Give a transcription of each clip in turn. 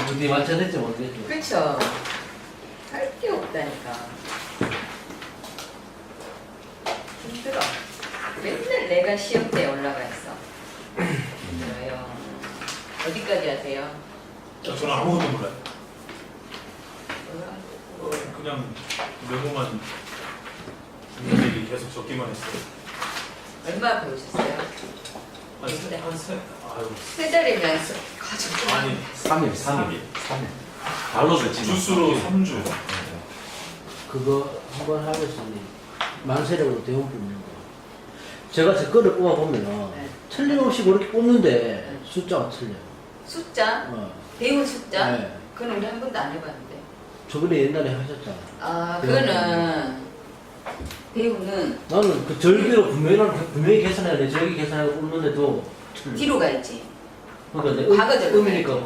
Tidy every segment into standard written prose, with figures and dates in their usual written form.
어디 맞춰야 모르겠죠. 그렇죠. 할 게 없다니까. 힘들어. 맨날 내가 시험대에 올라가 있어. 힘들어요. 어디까지 하세요? 저는 아무것도 몰라요. 그냥 메모만 분들이 계속 적기만 했어요. 얼마 배우셨어요? 아유, 세 달이면 가지고. 아니 3일. 발로서 지금 주수로 3주. 그거 한번 하면서 만세력으로 대원 뽑는 거. 제가 제 거를 뽑아보면은 네. 틀림없이 그렇게 뽑는데 네. 숫자가 틀려요. 숫자? 어. 배운 숫자? 네. 그건 우리 한 번도 안 해봤는데. 저번에 옛날에 하셨잖아. 아, 네. 그거는 배우는 나는 그 절기로 분명히 계산해야 돼. 절기 계산하고 뽑는데도 틀려. 뒤로 가야지. 그러니까 내 과거절. 음이니까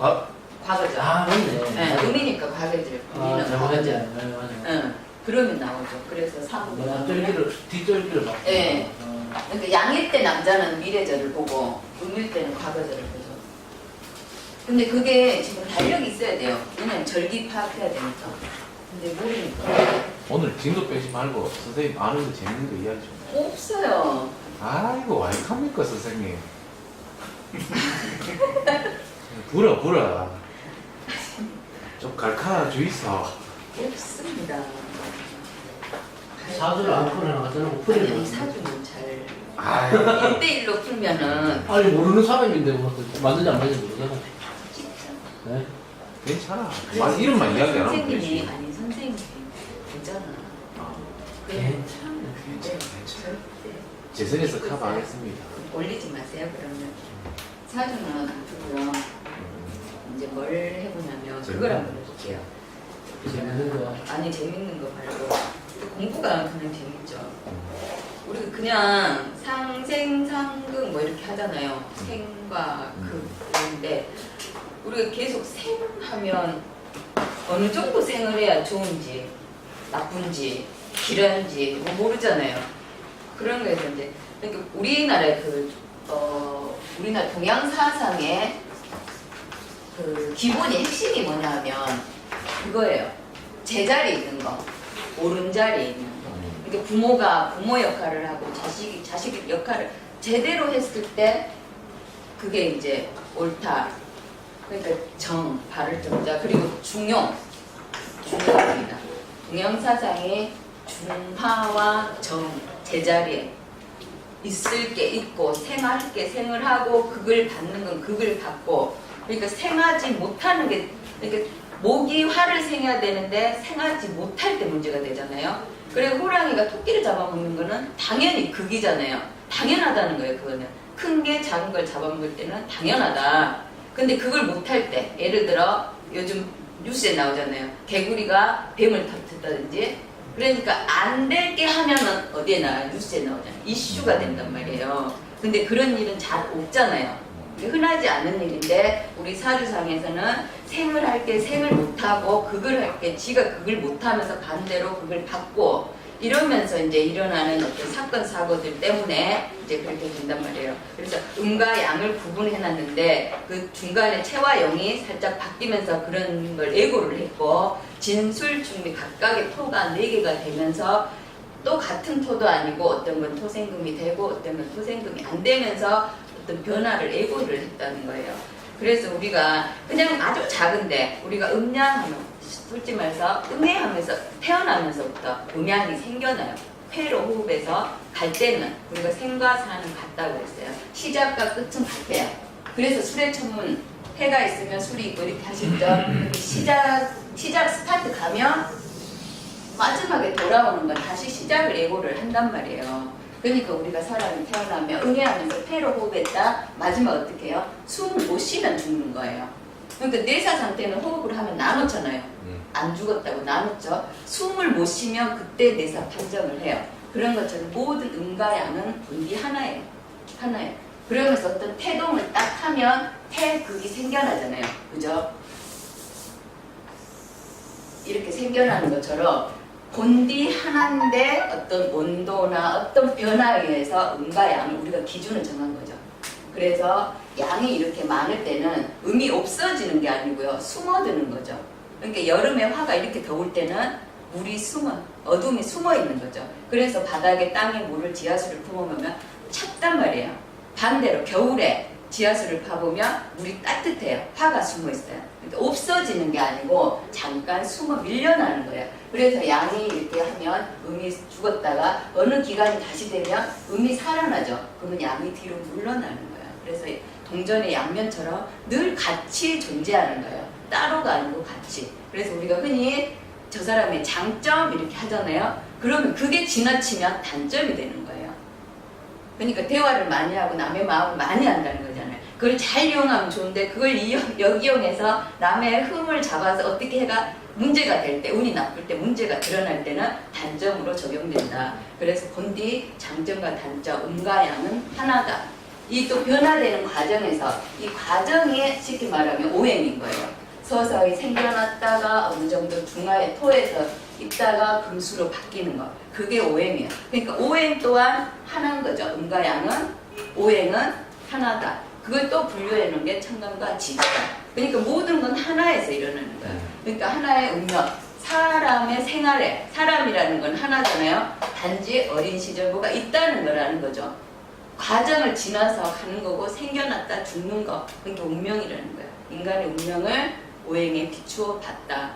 과거절. 아 맞네. 네, 음이니까 과거절. 아 우리는 잘못했네. 과거절. 네, 맞아. 응. 그러면 나오죠. 그래서 사무가 내가 나오면. 뒷절기를 막. 네. 그러니까 양일 때 남자는 미래절을 보고 음일 때는 과거절을 보죠. 근데 그게 지금 달력이 있어야 돼요. 왜냐면 절기 파악해야 되니까. 근데 모르니까. 오늘 진도 빼지 말고 선생님 아는 거 재밌는 거 이야기 좀. 없어요. 아이고 와이카입니까 선생님. 불어. 좀 갈카나 주이소. 없습니다. 사주를 안 풀어나 갖다 놓고 풀이를 아니, 안 사주는 잘 아이 1대1로 풀면은 아니 모르는 사람인데 뭐 맞는지 안 맞는지 모르잖아. 진짜. 네? 괜찮아. 만 이름만 이야기 안 하면 선생님이 되지. 아니 선생님이 괜찮아. 아, 괜찮아. 네, 괜찮아. 절대 재선에서 커버하겠습니다. 올리지 마세요. 그러면 사주는 그고요. 이제 뭘 해보냐면 그걸 한번 해볼게요. 재밌는 거. 아니 재밌는 거 말고 공부가 그냥 재밌죠. 우리가 그냥 상생상극 뭐 이렇게 하잖아요. 생과 극인데 우리가 계속 생하면 어느 정도 생을 해야 좋은지 나쁜지 길한지 뭐 모르잖아요. 그런 거에서 이제 그러니까 우리나라의 우리나라 동양 사상의 그 기본이 핵심이 뭐냐면 그거예요. 제자리 있는 거, 옳은 자리에 있는 거. 그러니까 부모가 부모 역할을 하고 자식이 자식 역할을 제대로 했을 때 그게 이제 옳다. 그러니까 정, 바를 정자 그리고 중용입니다. 동양 사상의 중하와 정 제자리에 있을 게 있고 생할 게 생을 하고 극을 받는 건 극을 받고 그러니까 생하지 못하는 게 그러니까 모기 화를 생해야 되는데 생하지 못할 때 문제가 되잖아요. 그래 호랑이가 토끼를 잡아먹는 거는 당연히 극이잖아요. 당연하다는 거예요. 그거는 큰 게 작은 걸 잡아먹을 때는 당연하다. 근데 그걸 못할 때 예를 들어 요즘 뉴스에 나오잖아요. 개구리가 뱀을 터뜨렸다든지 그러니까 안 될 게 하면은 어디에 나와요? 뉴스에 나오잖아요. 이슈가 된단 말이에요. 근데 그런 일은 잘 없잖아요. 흔하지 않은 일인데 우리 사주상에서는 생을 할 게 생을 못하고 극을 할 게 지가 극을 못하면서 반대로 극을 받고 이러면서 이제 일어나는 어떤 사건 사고들 때문에 이제 그렇게 된단 말이에요. 그래서 음과 양을 구분해 놨는데 그 중간에 체와 영이 살짝 바뀌면서 그런 걸 예고를 했고 진술 중미 각각의 토가 4개가 되면서 또 같은 토도 아니고 어떤 건 토생금이 되고 어떤 건 토생금이 안 되면서 어떤 변화를 예고를 했다는 거예요. 그래서 우리가 그냥 아주 작은데 우리가 음양하면 솔직히 말해서 음해하면서 태어나면서부터 음양이 생겨나요. 폐로 호흡해서 갈 때는 우리가 생과 사는 같다고 했어요. 시작과 끝은 같아요. 그래서 술의 천문 해가 있으면 술이 있고 이렇게 하실 때 시작 스타트 가면 마지막에 돌아오는 건 다시 시작을 예고를 한단 말이에요. 그러니까 우리가 사람이 태어나면 응애하면서 폐로 호흡했다. 마지막 어떻게 해요? 숨을 못 쉬면 죽는 거예요. 그러니까 내사 상태는 호흡을 하면 나눴잖아요. 안 죽었다고 나눴죠. 숨을 못 쉬면 그때 내사 판정을 해요. 그런 것처럼 모든 음과 양은 분리 하나예요. 하나예요. 그러면서 어떤 태동을 딱 하면 태극이 생겨나잖아요. 그죠? 이렇게 생겨나는 것처럼 본디 하나인데 어떤 온도나 어떤 변화에 의해서 음과 양을 우리가 기준을 정한 거죠. 그래서 양이 이렇게 많을 때는 음이 없어지는 게 아니고요. 숨어드는 거죠. 그러니까 여름에 화가 이렇게 더울 때는 물이 어둠이 숨어 있는 거죠. 그래서 바닥에 땅에 물을 지하수를 품어보면 찼단 말이에요. 반대로 겨울에 지하수를 파보면 물이 따뜻해요. 화가 숨어 있어요. 그러니까 없어지는 게 아니고 잠깐 숨어 밀려나는 거예요. 그래서 양이 이렇게 하면 음이 죽었다가 어느 기간이 다시 되면 음이 살아나죠. 그러면 양이 뒤로 물러나는 거예요. 그래서 동전의 양면처럼 늘 같이 존재하는 거예요. 따로가 아니고 같이. 그래서 우리가 흔히 저 사람의 장점 이렇게 하잖아요. 그러면 그게 지나치면 단점이 되는 거예요. 그러니까 대화를 많이 하고 남의 마음을 많이 한다는 거잖아요. 그걸 잘 이용하면 좋은데 그걸 역이용해서 남의 흠을 잡아서 어떻게 해가 문제가 될 때, 운이 나쁠 때, 문제가 드러날 때는 단점으로 적용된다. 그래서 본디 장점과 단점, 음과 양은 하나다. 이 또 변화되는 과정에서 이 과정이 쉽게 말하면 오행인 거예요. 서서히 생겨났다가 어느 정도 중하의 토에서 있다가 금수로 바뀌는 거. 그게 오행이에요. 그러니까 오행 또한 하나인 거죠. 음과 양은, 오행은 하나다. 그걸 또 분류해 놓은 게 천간과 지지다. 그러니까 모든 건 하나에서 일어나는 거예요. 그러니까 하나의 운명, 사람의 생활에, 사람이라는 건 하나잖아요. 단지 어린 시절 뭐가 있다는 거라는 거죠. 과정을 지나서 가는 거고 생겨났다 죽는 거. 그러니까 운명이라는 거예요. 인간의 운명을 오행에 비추어 봤다.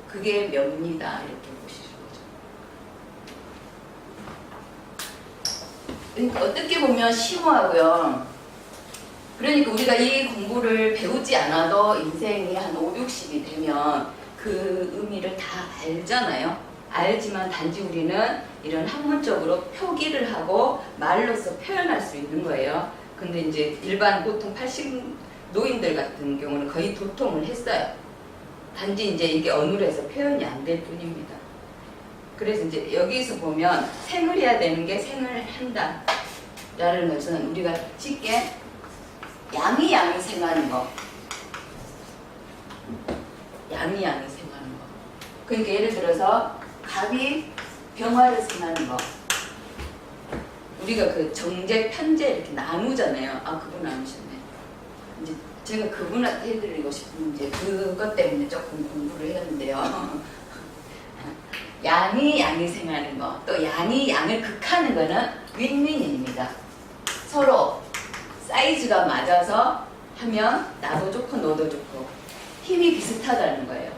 그게 명리다. 이렇게 보시는 거죠. 그러니까 어떻게 보면 심오하고요. 그러니까 우리가 이 공부를 배우지 않아도 인생이 한 5, 60이 되면 그 의미를 다 알잖아요. 알지만 단지 우리는 이런 학문적으로 표기를 하고 말로서 표현할 수 있는 거예요. 근데 이제 일반 보통 80 노인들 같은 경우는 거의 도통을 했어요. 단지 이제 이게 어눌해서 표현이 안 될 뿐입니다. 그래서 이제 여기서 보면 생을 해야 되는 게 생을 한다. 라는 것은 우리가 쉽게 양이 생하는 거. 양이 생하는 거. 그러니까 예를 들어서 갑이 병화를 생하는 거. 우리가 그 정제, 편제 이렇게 나누잖아요. 아, 그분 나누셨네. 이제 제가 그분한테 해드리고 싶은 이제 그것 때문에 조금 공부를 했는데요. 양이 생하는 거. 또 양을 극하는 거는 윈윈입니다. 서로 사이즈가 맞아서 하면 나도 좋고 너도 좋고 힘이 비슷하다는 거예요.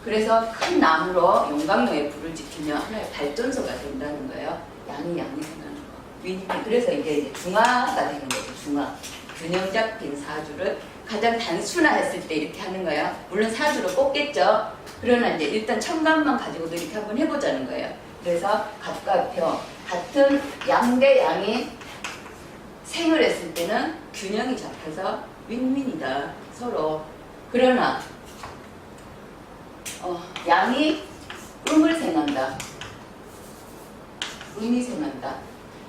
그래서 큰 나무로 용광로에 불을 지피면 하나의 발전소가 된다는 거예요. 양이 생하는 거. 윈윈. 그래서 이게 중화가 되는 거죠. 중화. 균형 잡힌 사주를 가장 단순화했을 때 이렇게 하는 거예요. 물론 사주로 뽑겠죠. 그러나 이제 일단 천간만 가지고도 이렇게 한번 해보자는 거예요. 그래서 갑과 병 같은 양 대 양이 생을 했을 때는 균형이 잡혀서 윈윈이다. 서로. 그러나 양이 음을 생한다. 음이 생한다.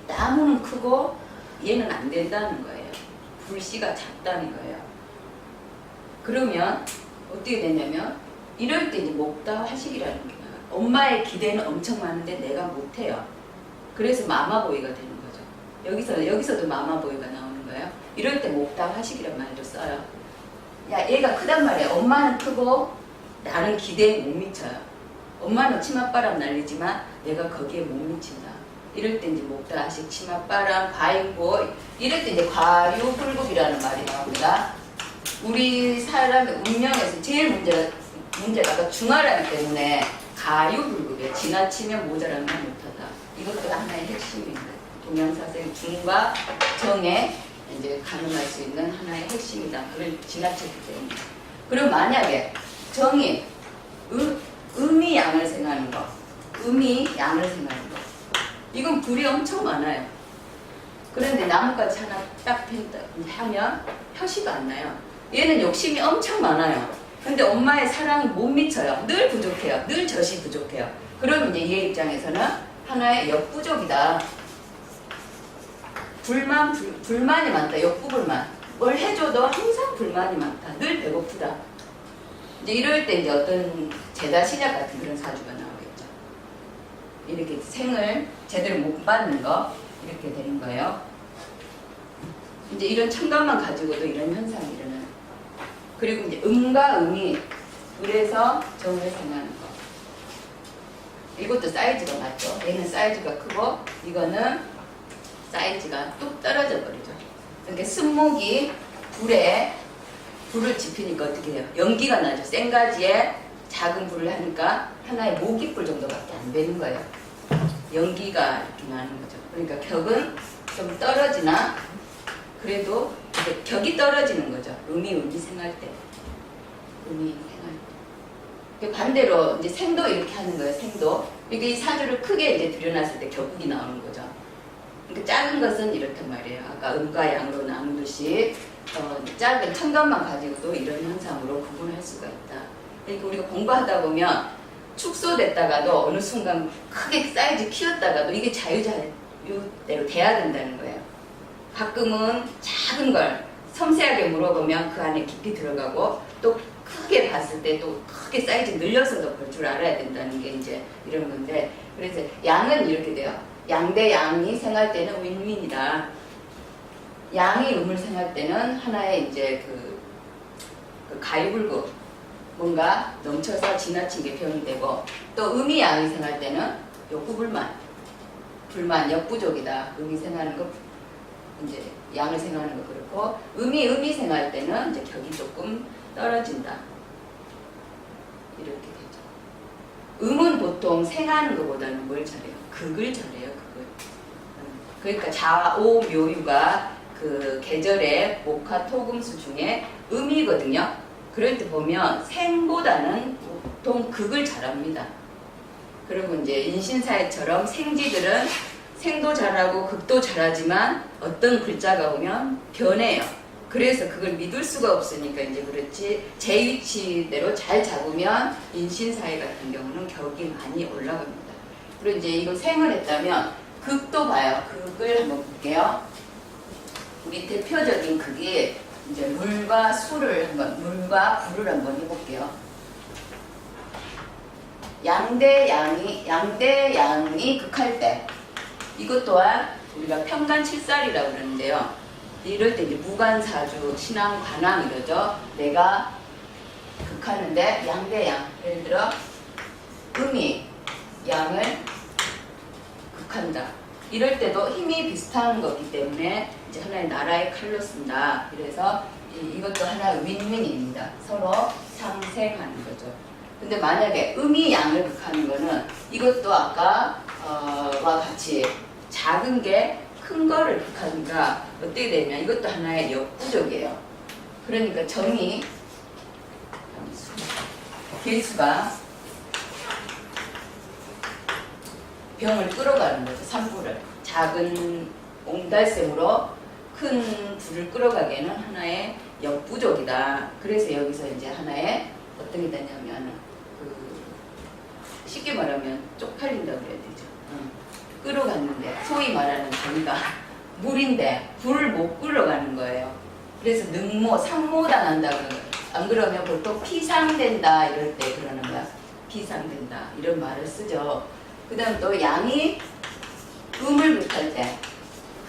나무는 크고 얘는 안 된다는 거예요. 불씨가 작다는 거예요. 그러면 어떻게 되냐면 이럴 때 이제 목다 화식이라는 게 나와요. 엄마의 기대는 엄청 많은데 내가 못해요. 그래서 마마보이가 되는 거죠. 여기서도 마마보이가 나오는 거예요. 이럴 때 목다 화식이란 말도 써요. 야, 얘가 크단 말이에요. 엄마는 크고 나는 기대에 못 미쳐요. 엄마는 치맛바람 날리지만 내가 거기에 못 미친다. 이럴 때 이제 목다 화식, 치맛바람, 과잉보이. 이럴 때 이제 과유불급이라는 말이 나옵니다. 우리 사람의 운명에서 제일 문제가 중화라기 때문에 가유불급이에요. 지나치면 모자라면 못하다. 이것도 하나의 핵심입니다. 동양사생 중과 정에 이제 가능할 수 있는 하나의 핵심이다. 그걸 지나쳤기 때문에. 그럼 만약에 정이 음이 양을 생하는 거, 음이 양을 생하는 거. 이건 불이 엄청 많아요. 그런데 나뭇가지 하나 딱 하면 표시가 안 나요. 얘는 욕심이 엄청 많아요. 근데 엄마의 사랑이 못 미쳐요. 늘 부족해요. 늘 젖이 부족해요. 그러면 이제 얘 입장에서는 하나의 역부족이다. 불만이 많다. 역부불만. 뭘 해줘도 항상 불만이 많다. 늘 배고프다. 이제 이럴 때 이제 어떤 제다 신약 같은 그런 사주가 나오겠죠. 이렇게 생을 제대로 못 받는 거 이렇게 되는 거예요. 이제 이런 첨가만 가지고도 이런 현상이 일어나요. 그리고 이제 음과 음이 그래서 정을 생하는 거. 이것도 사이즈가 맞죠. 얘는 사이즈가 크고 이거는 사이즈가 뚝 떨어져 버리죠. 그러니까 승목이 불을 지피니까 어떻게 해요? 연기가 나죠. 센 가지에 작은 불을 하니까 하나의 모깃불 정도밖에 안 되는 거예요. 연기가 이렇게 나는 거죠. 그러니까 격은 좀 떨어지나 그래도 이제 격이 떨어지는 거죠. 음이 생할 때. 음이 생할 때. 반대로 이제 생도 이렇게 하는 거예요. 생도. 그러니까 이 사주를 크게 이제 들여놨을 때 격국이 나오는 거죠. 그러니까 작은 것은 이렇단 말이에요. 아까 음과 양으로 나누듯이 작은 첨가만 가지고도 이런 현상으로 구분할 수가 있다. 그러니까 우리가 공부하다 보면 축소됐다가도 어느 순간 크게 사이즈 키웠다가도 이게 자유대로 돼야 된다는 거예요. 가끔은 작은 걸 섬세하게 물어보면 그 안에 깊이 들어가고 또 크게 봤을 때 또 크게 사이즈 늘려서도 볼 줄 알아야 된다는 게 이제 이런 건데 그래서 양은 이렇게 돼요. 양 대 양이 생할 때는 윈윈이다. 양이 음을 생할 때는 하나의 이제 그 가위불구 뭔가 넘쳐서 지나친 게 병이 되고 또 음이 양이 생할 때는 욕구불만 역부족이다. 음이 생하는 거 이제 양을 생하는 거 그렇고 음이 생할 때는 이제 격이 조금 떨어진다. 이렇게 되죠. 음은 보통 생하는 것보다는 뭘 잘해요? 극을 잘해요. 극을. 그러니까 좌오묘유가 그 계절의 목화 토금수 중에 음이거든요. 그럴 때 보면 생보다는 보통 극을 잘합니다. 그리고 이제 인신사회처럼 생지들은 생도 잘하고 극도 잘하지만 어떤 글자가 오면 변해요. 그래서 그걸 믿을 수가 없으니까 이제 그렇지 제 위치대로 잘 잡으면 인신사회 같은 경우는 격이 많이 올라갑니다. 그리고 이제 이거 생을 했다면 극도 봐요. 극을 한번 볼게요. 우리 대표적인 극이 이제 물과 불을 한번 해볼게요. 양대 양이 극할 때 이것 또한 우리가 평간칠살이라고 그러는데요. 이럴 때 이제 무관사주, 신앙, 관왕 이러죠. 내가 극하는데 양대 양. 예를 들어 음이 양을 극한다. 이럴 때도 힘이 비슷한 거기 때문에 이제 하나의 나라의 칼로 쓴다. 그래서 이것도 하나의 윈윈입니다. 서로 상생하는 거죠. 근데 만약에 음이 양을 극하는 거는 이것도 아까와 같이 작은 게 큰 거를 극하니까 어떻게 되냐 이것도 하나의 역부족이에요. 그러니까 정이 개수가 병을 끌어가는 거죠. 산불을 작은 옹달샘으로 큰 불을 끌어가기에는 하나의 역부족이다. 그래서 여기서 이제 하나의 어떤 게 되냐면 쉽게 말하면 쪽팔린다고 그래야 되죠. 끌어갔는데 소위 말하는 저희가 물인데 불을 못 끌어가는 거예요. 그래서 능모, 상모당한다고 안 그러면 보통 피상된다 이럴 때 그러는 거야. 피상된다 이런 말을 쓰죠. 그 다음 또 양이 음을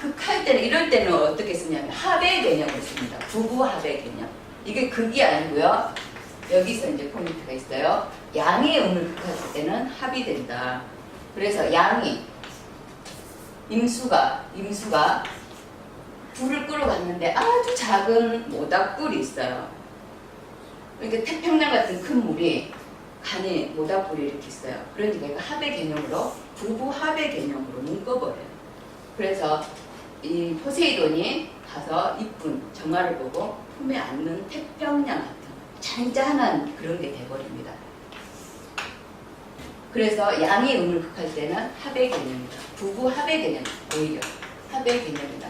극할 때는 이럴 때는 어떻게 쓰냐면 합의 개념을 씁니다. 부부 합의 개념. 이게 극이 아니고요. 여기서 이제 포인트가 있어요. 양이 음을 극할 때는 합이 된다. 그래서 양이 임수가 불을 끌어갔는데 아주 작은 모닥불이 있어요. 그러니까 태평양 같은 큰 물이 간이 모닥불이 이렇게 있어요. 그러니까 이거 합의 개념으로 부부 합의 개념으로 묶어버려요. 그래서 이 포세이돈이 가서 이쁜 정화를 보고 품에 안는 태평양 같은 잔잔한 그런 게 돼버립니다. 그래서 양이 음을 극할 때는 합의 개념이다. 부부 합의 개념, 오히려 합의 개념이다.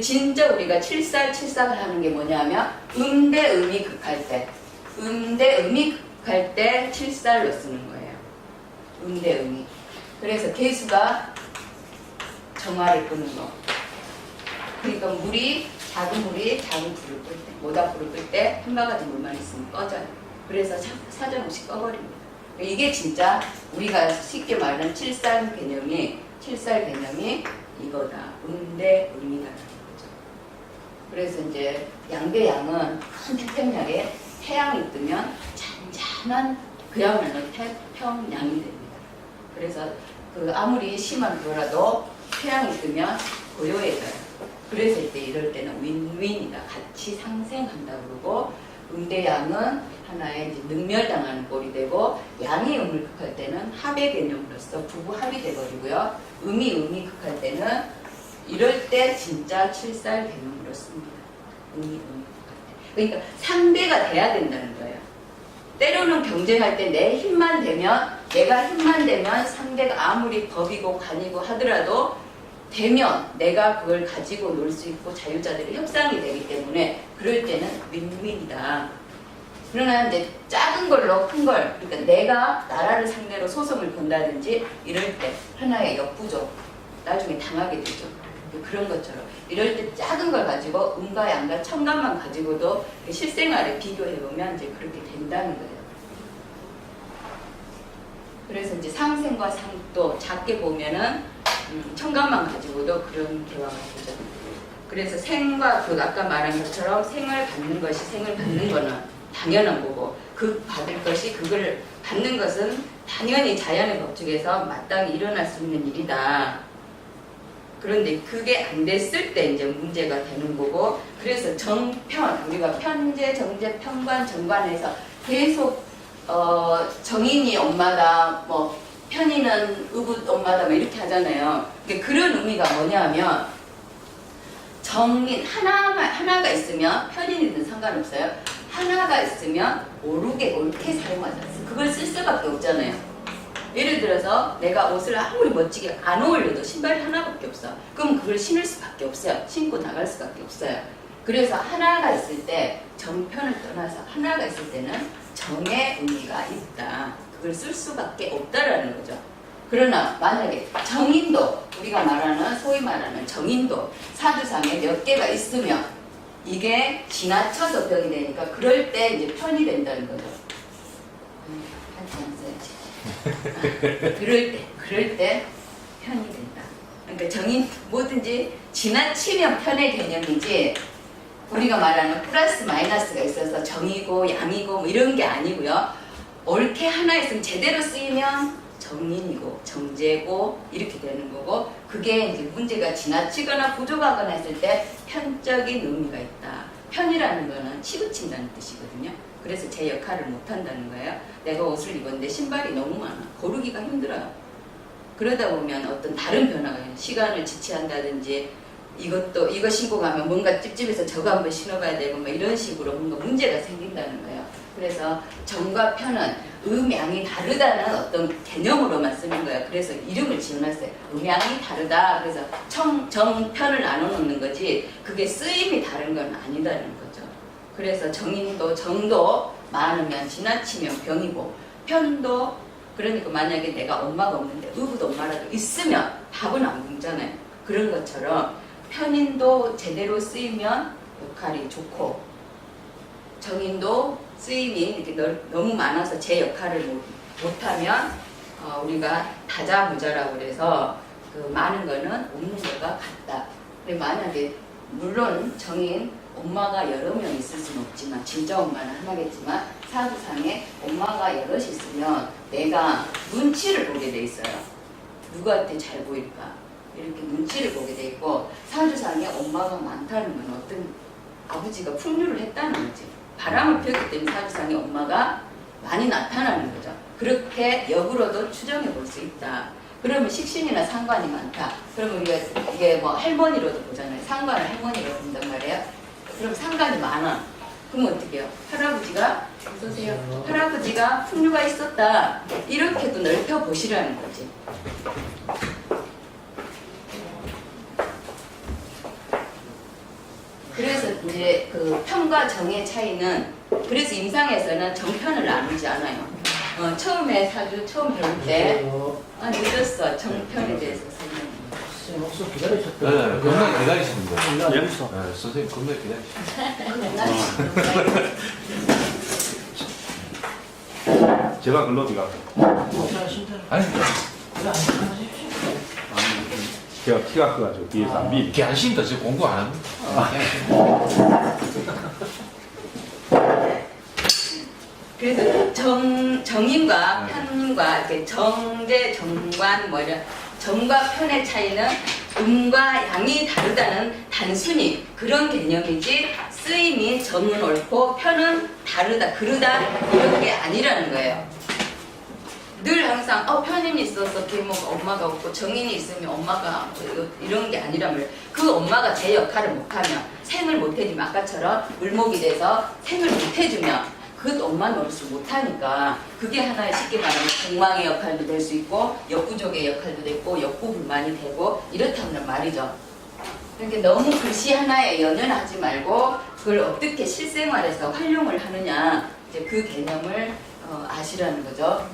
진짜 우리가 칠살을 하는 게 뭐냐면 대 음이 극할 때, 대 음이 극할 때 칠살로 쓰는 거예요. 대 음이. 그래서 개수가 정화를 끄는 거. 그러니까 작은 물이 작은 불을 끌 때, 모닥불을 끌 때 한 바가지 물만 있으면 꺼져요. 그래서 사정없이 꺼버립니다. 이게 진짜 우리가 쉽게 말하는 칠살 개념이 이거다. 음대 음이다라는 거죠. 그래서 이제 양대 양은 큰 태평양에 태양이 뜨면 잔잔한 그야말로 태평양이 됩니다. 그래서 그 아무리 심한 거라도 태양이 뜨면 고요해져요. 그래서 이때 이럴 때는 윈윈이다. 같이 상생한다 그러고 음대양은 하나의 이제 능멸당하는 꼴이 되고 양이 음을 극할 때는 합의 개념으로서 부부 합이 돼버리고요. 음이 극할 때는 이럴 때 진짜 칠살 개념으로 씁니다. 음이 극할 때. 그러니까 상대가 돼야 된다는 거예요. 때로는 경쟁할 때 내 힘만 되면 내가 힘만 되면 상대가 아무리 법이고 간이고 하더라도 되면 내가 그걸 가지고 놀 수 있고 자유자들이 협상이 되기 때문에 그럴 때는 윈윈이다. 그러나 이제 작은 걸로 큰 걸, 그러니까 내가 나라를 상대로 소송을 건다든지 이럴 때 하나의 역부족, 나중에 당하게 되죠. 그런 것처럼 이럴 때 작은 걸 가지고 음과 양과 청감만 가지고도 실생활에 비교해보면 이제 그렇게 된다는 거예요. 그래서 이제 상생과 상도 작게 보면은 청감만 가지고도 그런 대화가 되죠. 그래서 생과 그 아까 말한 것처럼 생을 받는 것이 생을 받는 거는 당연한 거고 그 받을 것이 그걸 받는 것은 당연히 자연의 법칙에서 마땅히 일어날 수 있는 일이다. 그런데 그게 안 됐을 때 이제 문제가 되는 거고 그래서 정편 우리가 편제, 정제, 편관, 정관에서 계속 정인이 엄마다 뭐 편의는 의붓 엄마다 뭐 이렇게 하잖아요. 그런 의미가 뭐냐면 정인 하나가 있으면 편인이든 상관없어요. 하나가 있으면 옳게 사용하지 않습니다. 그걸 쓸 수밖에 없잖아요. 예를 들어서 내가 옷을 아무리 멋지게 안 어울려도 신발이 하나밖에 없어. 그럼 그걸 신을 수밖에 없어요. 신고 나갈 수밖에 없어요. 그래서 하나가 있을 때 정편을 떠나서 하나가 있을 때는 정의 의미가 있다. 그걸 쓸 수밖에 없다라는 거죠. 그러나 만약에 정인도 우리가 말하는 소위 말하는 정인도 사주상에 몇 개가 있으면 이게 지나쳐서 병이 되니까 그럴 때 이제 편이 된다는 거죠. 그럴 때 편이 된다. 그러니까 정인 뭐든지 지나치면 편의 개념이지 우리가 말하는 플러스 마이너스가 있어서 정이고 양이고 뭐 이런 게 아니고요. 옳게 하나 있으면 제대로 쓰이면 정인이고 정제고 이렇게 되는 거고 그게 이제 문제가 지나치거나 부족하거나 했을 때 편적인 의미가 있다. 편이라는 거는 치우친다는 뜻이거든요. 그래서 제 역할을 못한다는 거예요. 내가 옷을 입었는데 신발이 너무 많아. 고르기가 힘들어요. 그러다 보면 어떤 다른 변화가 있어요. 시간을 지체한다든지 이거 신고 가면 뭔가 찝찝해서 저거 한번 신어봐야 되고 뭐 이런 식으로 뭔가 문제가 생긴다는 거예요. 그래서 정과 편은 음양이 다르다는 어떤 개념으로만 쓰는 거예요. 그래서 이름을 지어놨어요. 음양이 다르다. 그래서 정, 편을 나눠놓는 거지 그게 쓰임이 다른 건 아니다는 거죠. 그래서 정인도 정도 많으면 지나치면 병이고 편도 그러니까 만약에 내가 엄마가 없는데 의붓 엄마라도 있으면 답은 안 묻잖아요. 그런 것처럼 편인도 제대로 쓰이면 역할이 좋고 정인도 쓰임이 이렇게 너무 많아서 제 역할을 못하면 우리가 다자무자라고 그래서 그 많은 거는 없는 거가 같다. 근데 만약에 물론 정인 엄마가 여러 명 있을 수는 없지만 진짜 엄마는 하나겠지만 사주상에 엄마가 여럿이 있으면 내가 눈치를 보게 돼 있어요. 누구한테 잘 보일까 이렇게 눈치를 보게 돼 있고 사주상에 엄마가 많다는 건 어떤 아버지가 풍류를 했다는 거지. 바람을 피웠기 때문에 사주상에 엄마가 많이 나타나는 거죠. 그렇게 역으로도 추정해 볼 수 있다. 그러면 식신이나 상관이 많다. 그러면 우리가 이게 뭐 할머니로도 보잖아요. 상관을 할머니로 본단 말이에요. 그럼 상관이 많아. 그럼 어떻게 해요? 할아버지가 보세요. 할아버지가 풍류가 있었다. 이렇게도 넓혀 보시라는 거지. 그래서 이제 그 편과 정의 차이는 그래서 임상에서는 정편을 나누지 않아요. 처음에 사주 처음 배울 때 늦었어. 정편에 대해서 설명. 선생님 혹시 기다리셨다. 네, 겁나 기다리시는 거예요. 네? 네, 선생님 겁나 기다리시는 거예요. 제가 글러비가. 괜찮으신다. 아니, 그래 안 하십시오. 제가 키가 커가지고 뒤에서 안 비. 걔안 쉰다. 지금 공부 안 합니다. 그래서 정인과 편과 이렇게 정제, 정관 뭐 이런 정과 편의 차이는 음과 양이 다르다는 단순히 그런 개념이지 쓰임이 정은 옳고 편은 다르다, 그르다 이런 게 아니라는 거예요. 늘 항상 편인이 있어서 계모가 엄마가 없고 정인이 있으면 엄마가 이런 게 아니란 말이에요. 그 엄마가 제 역할을 못하면 생을 못해주면 아까처럼 물목이 돼서 생을 못해주면 그 엄마 노릇을 못하니까 그게 하나의 쉽게 말하면 공망의 역할도 될 수 있고 역부족의 역할도 되고 역부불만이 되고 이렇다는 말이죠. 그러니까 너무 글씨 하나에 연연하지 말고 그걸 어떻게 실생활에서 활용을 하느냐 이제 그 개념을 아시라는 거죠.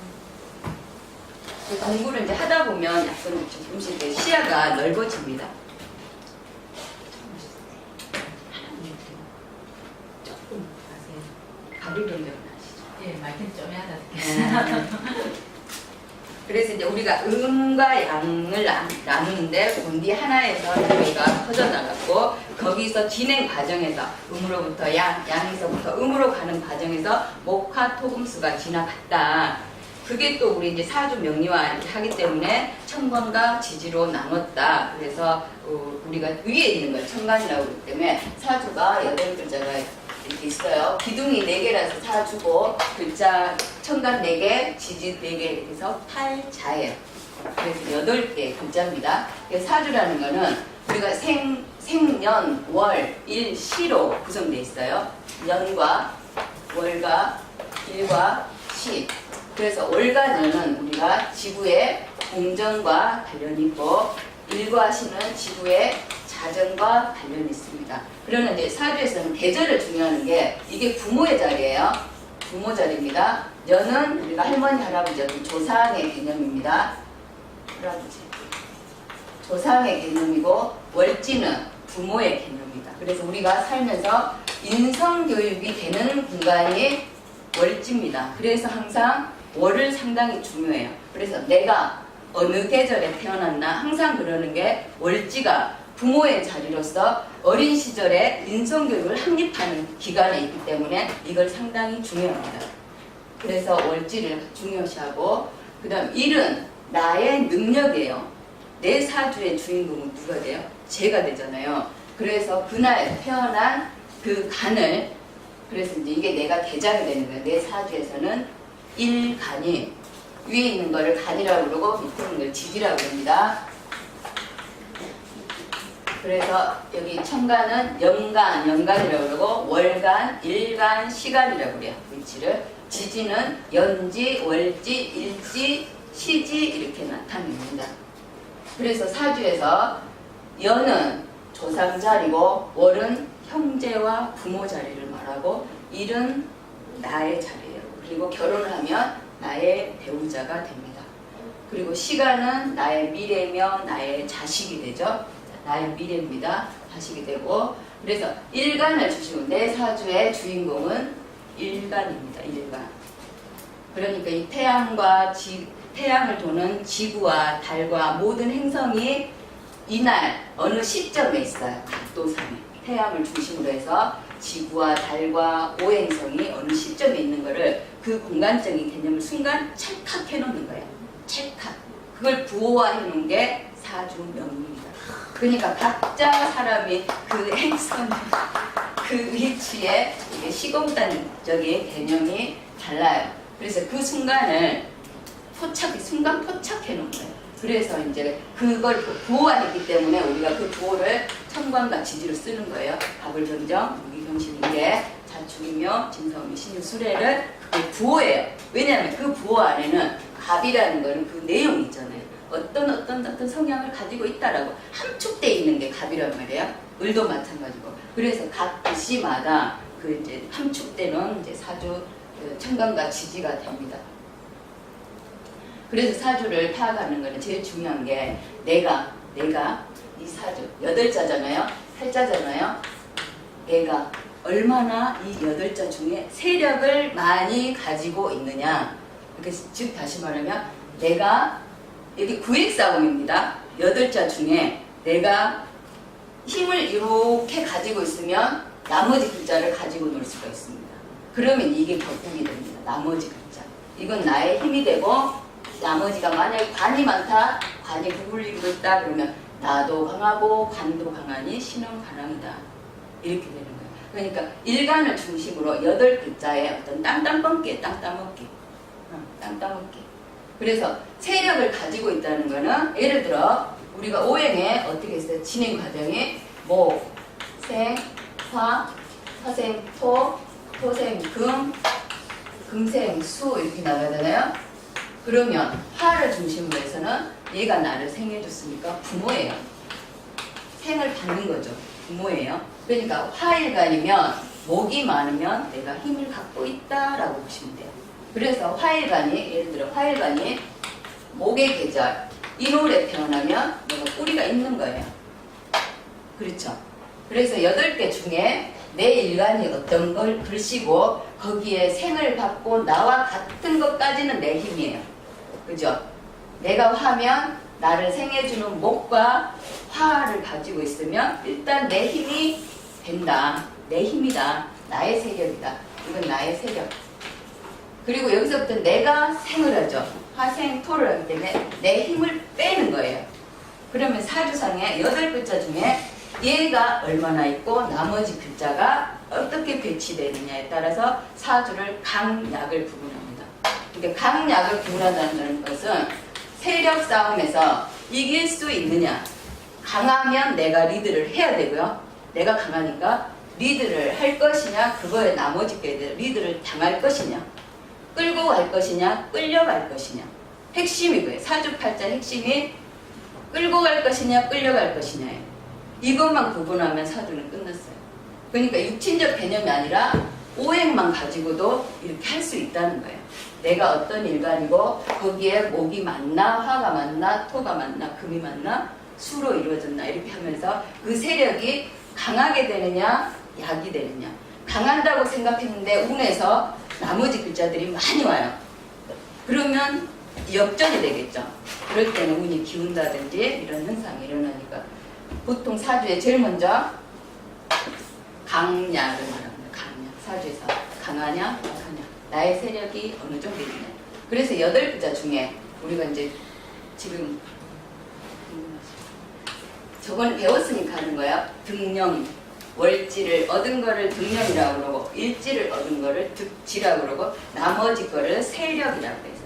공부를 이제 하다 보면 약간 조금씩 시야가 넓어집니다. 조금 아세요? 가비론적은 아시죠? 예, 말씀 좀 해야 되겠어요. 그래서 이제 우리가 음과 양을 나누는데 본디 하나에서 저희가 퍼져나갔고 거기서 진행 과정에서 음으로부터 양에서부터 음으로 가는 과정에서 목화 토금수가 지나갔다. 그게 또 우리 이제 사주 명리화 하기 때문에 천관과 지지로 나눴다. 그래서 우리가 위에 있는 걸 천간이라고 그러기 때문에 사주가 8글자가 이렇게 있어요. 기둥이 4개라서 사주고 글자 천간 4개, 지지 4개 이렇게 해서 8자예요. 그래서 8개의 글자입니다. 사주라는 거는 우리가 생년, 월, 일, 시로 구성되어 있어요. 년과 월과 일과 시. 그래서 월과 년은 우리가 지구의 공정과 관련이 있고 일과 시는 지구의 자전과 관련이 있습니다. 그러는데 사주에서는 계절을 중요하는 게 이게 부모의 자리예요. 부모 자리입니다. 년은 우리가 할머니, 할아버지, 조상의 개념입니다. 할아버지. 조상의 개념이고 월지는 부모의 개념입니다. 그래서 우리가 살면서 인성교육이 되는 공간이 월지입니다. 그래서 항상 월을 상당히 중요해요. 그래서 내가 어느 계절에 태어났나 항상 그러는 게 월지가 부모의 자리로서 어린 시절에 인성교육을 확립하는 기간에 있기 때문에 이걸 상당히 중요합니다. 그래서 월지를 중요시하고 그 다음 일은 나의 능력이에요. 내 사주의 주인공은 누가 돼요? 제가 되잖아요. 그래서 그날 태어난 그 간을 그래서 이제 이게 내가 계장이 되는 거예요. 내 사주에서는 일간이 위에 있는 거를 간이라고 그러고 밑에 있는 걸 지지라고 합니다. 그래서 여기 천간은 연간이라고 그러고 월간, 일간, 시간이라고 그래요. 위치를. 지지는 연지, 월지, 일지, 시지 이렇게 나타냅니다. 그래서 사주에서 연은 조상 자리고 월은 형제와 부모 자리를 말하고 일은 나의 자리예요. 그리고 결혼을 하면 나의 배우자가 됩니다. 그리고 시간은 나의 미래며 나의 자식이 되죠. 나의 미래입니다. 자식이 되고 그래서 일간을 주시고 내 사주의 주인공은 일간입니다. 일간. 그러니까 이 태양을 도는 지구와 달과 모든 행성이 이날 어느 시점에 있어요. 각도상에. 태양을 중심으로 해서 지구와 달과 오행성이 어느 시점에 있는 거를 그 공간적인 개념을 순간 찰칵 해놓는 거예요. 찰칵. 그걸 부호화해 놓은 게 사주명리입니다. 그러니까 각자 사람이 그 행성, 그 위치에 시공간적인 개념이 달라요. 그래서 그 순간을 순간 포착해 놓은 거예요. 그래서 이제 그걸 부호화했기 때문에 우리가 그 부호를 천관과 지지로 쓰는 거예요. 갑을병정, 무기경신인계, 자축이묘, 진성미, 신유수레를 그게 부호예요. 왜냐하면 그 부호 안에는 갑이라는 거는 그 내용이 있잖아요. 어떤 성향을 가지고 있다라고 함축되어 있는 게 갑이란 말이에요. 을도 마찬가지고. 그래서 각 글씨마다 그 이제 함축되는 이제 사주 천간과 지지가 됩니다. 그래서 사주를 파악하는 거는 제일 중요한 게 내가 이 사주 8자잖아요. 8자잖아요. 내가 얼마나 이 8자 중에 세력을 많이 가지고 있느냐. 즉 다시 말하면 내가 여기 구획싸움입니다. 8자 중에 내가 힘을 이렇게 가지고 있으면 나머지 글자를 가지고 놀 수가 있습니다. 그러면 이게 격국이 됩니다. 나머지 글자. 이건 나의 힘이 되고 나머지가 만약에 관이 많다. 관이 구불리고 있다. 그러면 나도 강하고 관도 강하니 신은 가랑이다. 이렇게 되는 거예요. 그러니까 일간을 중심으로 8글자의 어떤 땅땅먹기, 땅땅먹기. 그래서 세력을 가지고 있다는 거는 예를 들어 우리가 오행에 어떻게 했어요? 진행 과정이 목, 생, 화, 화생, 토, 토생, 금, 금생, 수 이렇게 나가잖아요. 그러면 화를 중심으로 해서는 얘가 나를 생해줬으니까 부모예요. 생을 받는 거죠. 부모예요. 그러니까 화일간이면 목이 많으면 내가 힘을 갖고 있다라고 보시면 돼요. 그래서 화일간이 예를 들어 화일간이 목의 계절 1월에 태어나면 내가 뿌리가 있는 거예요. 그렇죠. 그래서 8개 중에 내 일간이 어떤 걸 글씨고 거기에 생을 받고 나와 같은 것까지는 내 힘이에요. 그죠? 내가 화면 나를 생해주는 목과 화를 가지고 있으면 일단 내 힘이 된다. 내 힘이다. 나의 세력이다. 이건 나의 세력. 그리고 여기서부터 내가 생을 하죠. 화생토를 하기 때문에 내 힘을 빼는 거예요. 그러면 사주상에 8글자 중에 얘가 얼마나 있고 나머지 글자가 어떻게 배치되느냐에 따라서 사주를 강약을 구분합니다. 그러니까 강약을 구분한다는 것은 세력 싸움에서 이길 수 있느냐. 강하면 내가 리드를 해야 되고요. 내가 강하니까 리드를 할 것이냐, 그거에 나머지 게 리드를 당할 것이냐, 끌고 갈 것이냐, 끌려갈 것이냐. 핵심이 그예요. 사주팔자 핵심이 끌고 갈 것이냐, 끌려갈 것이냐예요. 이것만 구분하면 사주는 끝났어요. 그러니까 육친적 개념이 아니라 오행만 가지고도 이렇게 할 수 있다는 거예요. 내가 어떤 일간이고 거기에 목이 맞나, 화가 맞나, 토가 맞나, 금이 맞나, 수로 이루어졌나 이렇게 하면서 그 세력이 강하게 되느냐, 약이 되느냐. 강한다고 생각했는데 운에서 나머지 글자들이 많이 와요. 그러면 역전이 되겠죠. 그럴 때는 운이 기운다든지 이런 현상이 일어나니까 보통 사주에 제일 먼저 강약을 말합니다. 강약. 사주에서 강하냐, 약하냐. 나의 세력이 어느 정도 있냐. 그래서 8글자 중에 우리가 이제 지금 저건 배웠으니까 하는 거야. 등령. 월지를 얻은 거를 등령이라고 그러고 일지를 얻은 거를 득지라고 그러고 나머지 거를 세력이라고 해서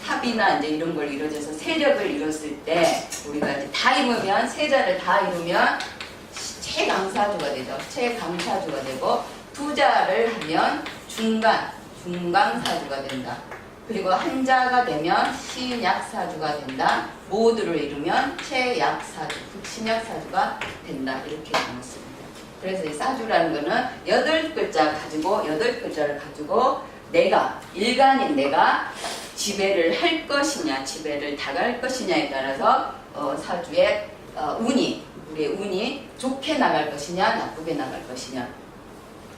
합이나 이제 이런 걸 이루어져서 세력을 이뤘을 때 우리가 이제 다 이루면 세자를 다 이루면 최강사주가 되죠. 최강사주가 되고 투자를 하면 중강사주가 된다. 그리고 한자가 되면 시약사주가 된다. 모두를 이루면 최약사주, 극신약사주가 된다. 이렇게 나눴습니다. 그래서 이 사주라는 거는 8글자를 가지고 내가 일간인 내가 지배를 할 것이냐 지배를 당할 것이냐에 따라서 사주의 운이 우리의 운이 좋게 나갈 것이냐 나쁘게 나갈 것이냐.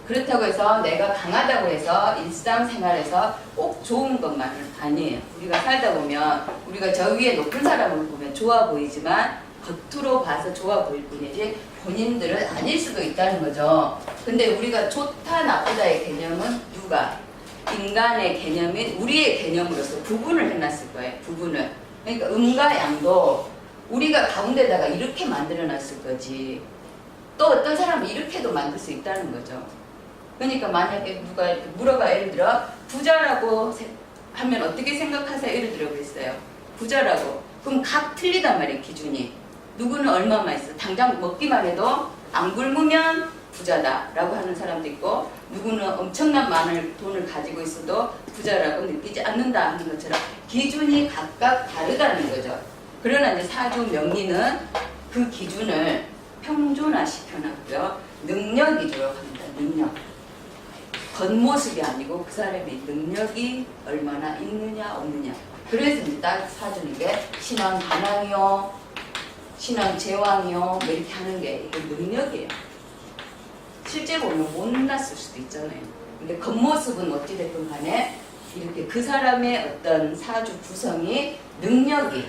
그렇다고 해서 내가 강하다고 해서 일상생활에서 꼭 좋은 것만은 아니에요. 우리가 살다 보면 우리가 저 위에 높은 사람을 보면 좋아 보이지만 겉으로 봐서 좋아 보일 뿐이지 본인들은 아닐 수도 있다는 거죠. 근데 우리가 좋다 나쁘다의 개념은 누가? 인간의 개념인 우리의 개념으로서 구분을 해놨을 거예요. 구분을. 그러니까 음과 양도 우리가 가운데다가 이렇게 만들어놨을 거지. 또 어떤 사람은 이렇게도 만들 수 있다는 거죠. 그러니까 만약에 누가 이렇게 물어봐. 예를 들어 부자라고 하면 어떻게 생각하세요? 예를 들어 그랬어요. 부자라고. 그럼 각 틀리단 말이에요. 기준이. 누구는 얼마만 있어. 당장 먹기만 해도 안 굶으면 부자다라고 하는 사람도 있고 누구는 엄청난 많은 돈을 가지고 있어도 부자라고 느끼지 않는다 하는 것처럼 기준이 각각 다르다는 거죠. 그러나 이제 사주 명리는 그 기준을 평준화시켜놨고요. 능력 위주로 합니다. 능력. 겉모습이 아니고 그 사람의 능력이 얼마나 있느냐 없느냐. 그래서 이제 딱 사주는 게 신왕 반왕이요, 신왕 제왕이요, 뭐 이렇게 하는 게 이게 능력이에요. 실제 보면 못났을 수도 있잖아요. 근데 겉모습은 어찌됐든 간에 이렇게 그 사람의 어떤 사주 구성이 능력이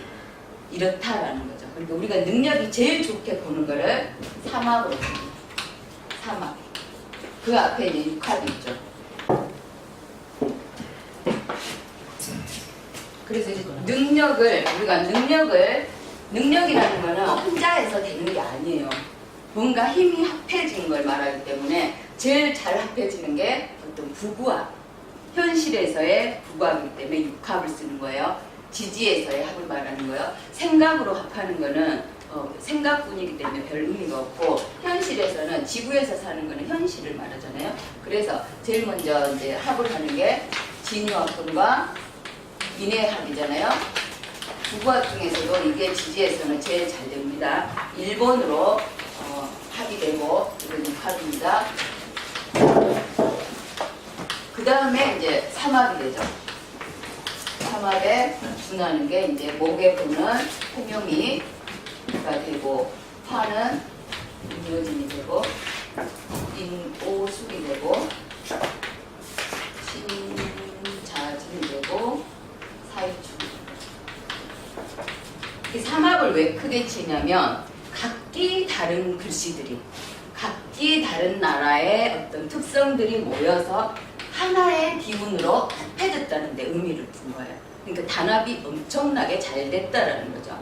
이렇다라는 거죠. 그러니까 우리가 능력이 제일 좋게 보는 거를 삼합으로 봅니다. 삼합. 그 앞에 이제 육합이 있죠. 그래서 이제 능력이라는 거는 혼자 해서 되는 게 아니에요. 뭔가 힘이 합해진 걸 말하기 때문에 제일 잘 합해지는 게 어떤 부부합. 현실에서의 부부합이기 때문에 육합을 쓰는 거예요. 지지에서의 합을 말하는 거예요. 생각으로 합하는 거는 생각뿐이기 때문에 별 의미가 없고, 현실에서는 지구에서 사는 거는 현실을 말하잖아요. 그래서 제일 먼저 이제 합을 하는 게 진유합분과 인의 합이잖아요. 부부합 중에서도 이게 지지에서는 제일 잘 됩니다. 1번으로 합이 되고 이건 육합입니다. 그 다음에 이제 삼합이 되죠. 삼합에 준하는 게 이제 목에 붙는 호명이가 되고, 화는 인효진이 되고, 인오술이 되고, 신자진이 되고, 사이축이 되고. 이 삼합을 왜 크게 치냐면 각기 다른 글씨들이, 각기 다른 나라의 어떤 특성들이 모여서 하나의 기운으로 합해졌다는 데 의미를 둔 거예요. 그러니까 단합이 엄청나게 잘 됐다라는 거죠.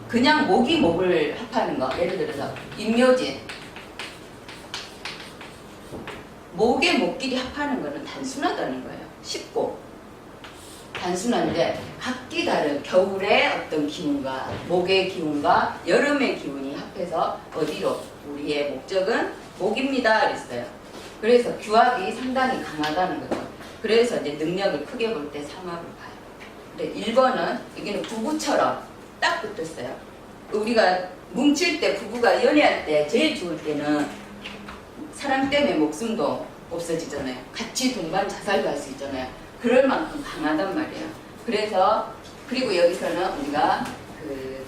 그냥 목이 목을 합하는 거, 예를 들어서 임묘진, 목에 목끼리 합하는 거는 단순하다는 거예요. 쉽고 단순한데 각기 다른 겨울의 어떤 기운과 목의 기운과 여름의 기운이 합해서 어디로, 우리의 목적은 목입니다 그랬어요. 그래서 규합이 상당히 강하다는 거죠. 그래서 이제 능력을 크게 볼 때 삼합을 봐요. 근데 1번은 여기는 부부처럼 딱 붙었어요. 우리가 뭉칠 때, 부부가 연애할 때 제일 좋을 때는 사랑 때문에 목숨도 없어지잖아요. 같이 동반 자살도 할 수 있잖아요. 그럴 만큼 강하단 말이에요. 그래서 그리고 여기서는 우리가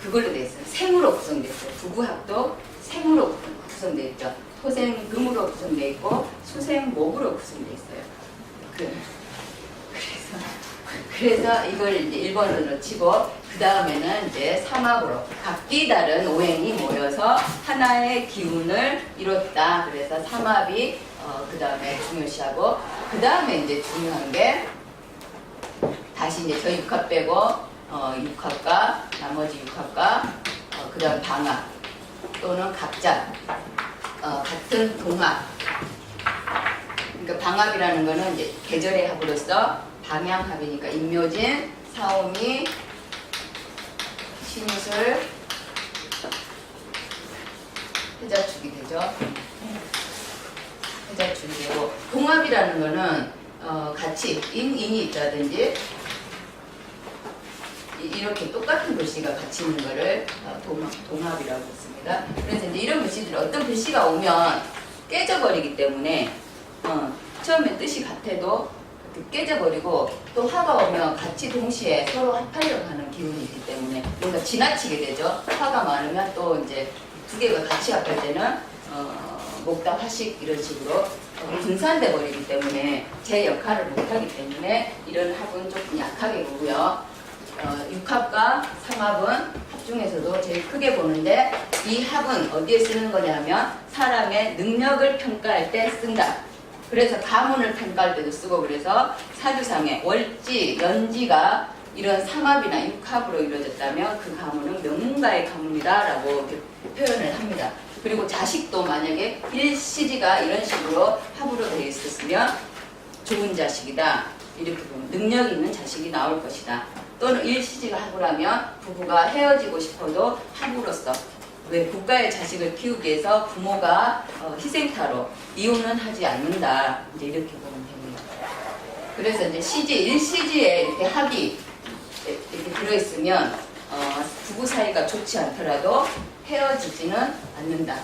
그걸로 돼 있어요. 생으로 구성됐어요. 부부합도 생으로 구성되어 있죠. 토생 금으로 구성되어 있고 수생 목으로 구성되어 있어요. 그래서 이걸 이제 1번으로 치고, 그 다음에는 이제 삼합으로 각기 다른 오행이 모여서 하나의 기운을 이뤘다. 그래서 삼합이 그 다음에 중요시하고, 그 다음에 이제 중요한 게 다시 이제 저 육합 빼고 육합과 나머지 육합과 그 다음 방합 또는 각자 같은 동합. 그러니까 방합이라는 거는 이제 계절의 합으로서 방향합이니까 임묘진, 사오미, 신술, 해자축이 되죠. 해자축이 되고, 동합이라는 거는 같이 인이 있다든지 이렇게 똑같은 글씨가 같이 있는 거를 동합이라고 했습니다. 그래서 이제 이런 글씨들 어떤 글씨가 오면 깨져버리기 때문에 처음에 뜻이 같아도 깨져버리고, 또 화가 오면 같이 동시에 서로 합하려고 하는 기운이 있기 때문에 뭔가 지나치게 되죠. 화가 많으면 또 이제 두 개가 같이 합할 때는 목다 화식 이런 식으로 분산돼 버리기 때문에 제 역할을 못하기 때문에 이런 합은 조금 약하게 보고요. 육합과 삼합은 합 중에서도 제일 크게 보는데, 이 합은 어디에 쓰는 거냐면 사람의 능력을 평가할 때 쓴다. 그래서 가문을 평가할 때도 쓰고, 그래서 사주상에 월지, 연지가 이런 삼합이나 육합으로 이루어졌다면 그 가문은 명문가의 가문이다 라고 이렇게 표현을 합니다. 그리고 자식도 만약에 일시지가 이런 식으로 합으로 되어 있었으면 좋은 자식이다, 이렇게 보면 능력 있는 자식이 나올 것이다. 또는 일시지가 합으라면 부부가 헤어지고 싶어도 합으로서, 왜 국가의 자식을 키우기 위해서 부모가 희생타로 이혼은 하지 않는다, 이제 이렇게 보면 됩니다. 그래서 이제 시지, 일시지에 이렇게 합이 이렇게 들어있으면 부부 사이가 좋지 않더라도 헤어지지는 않는다.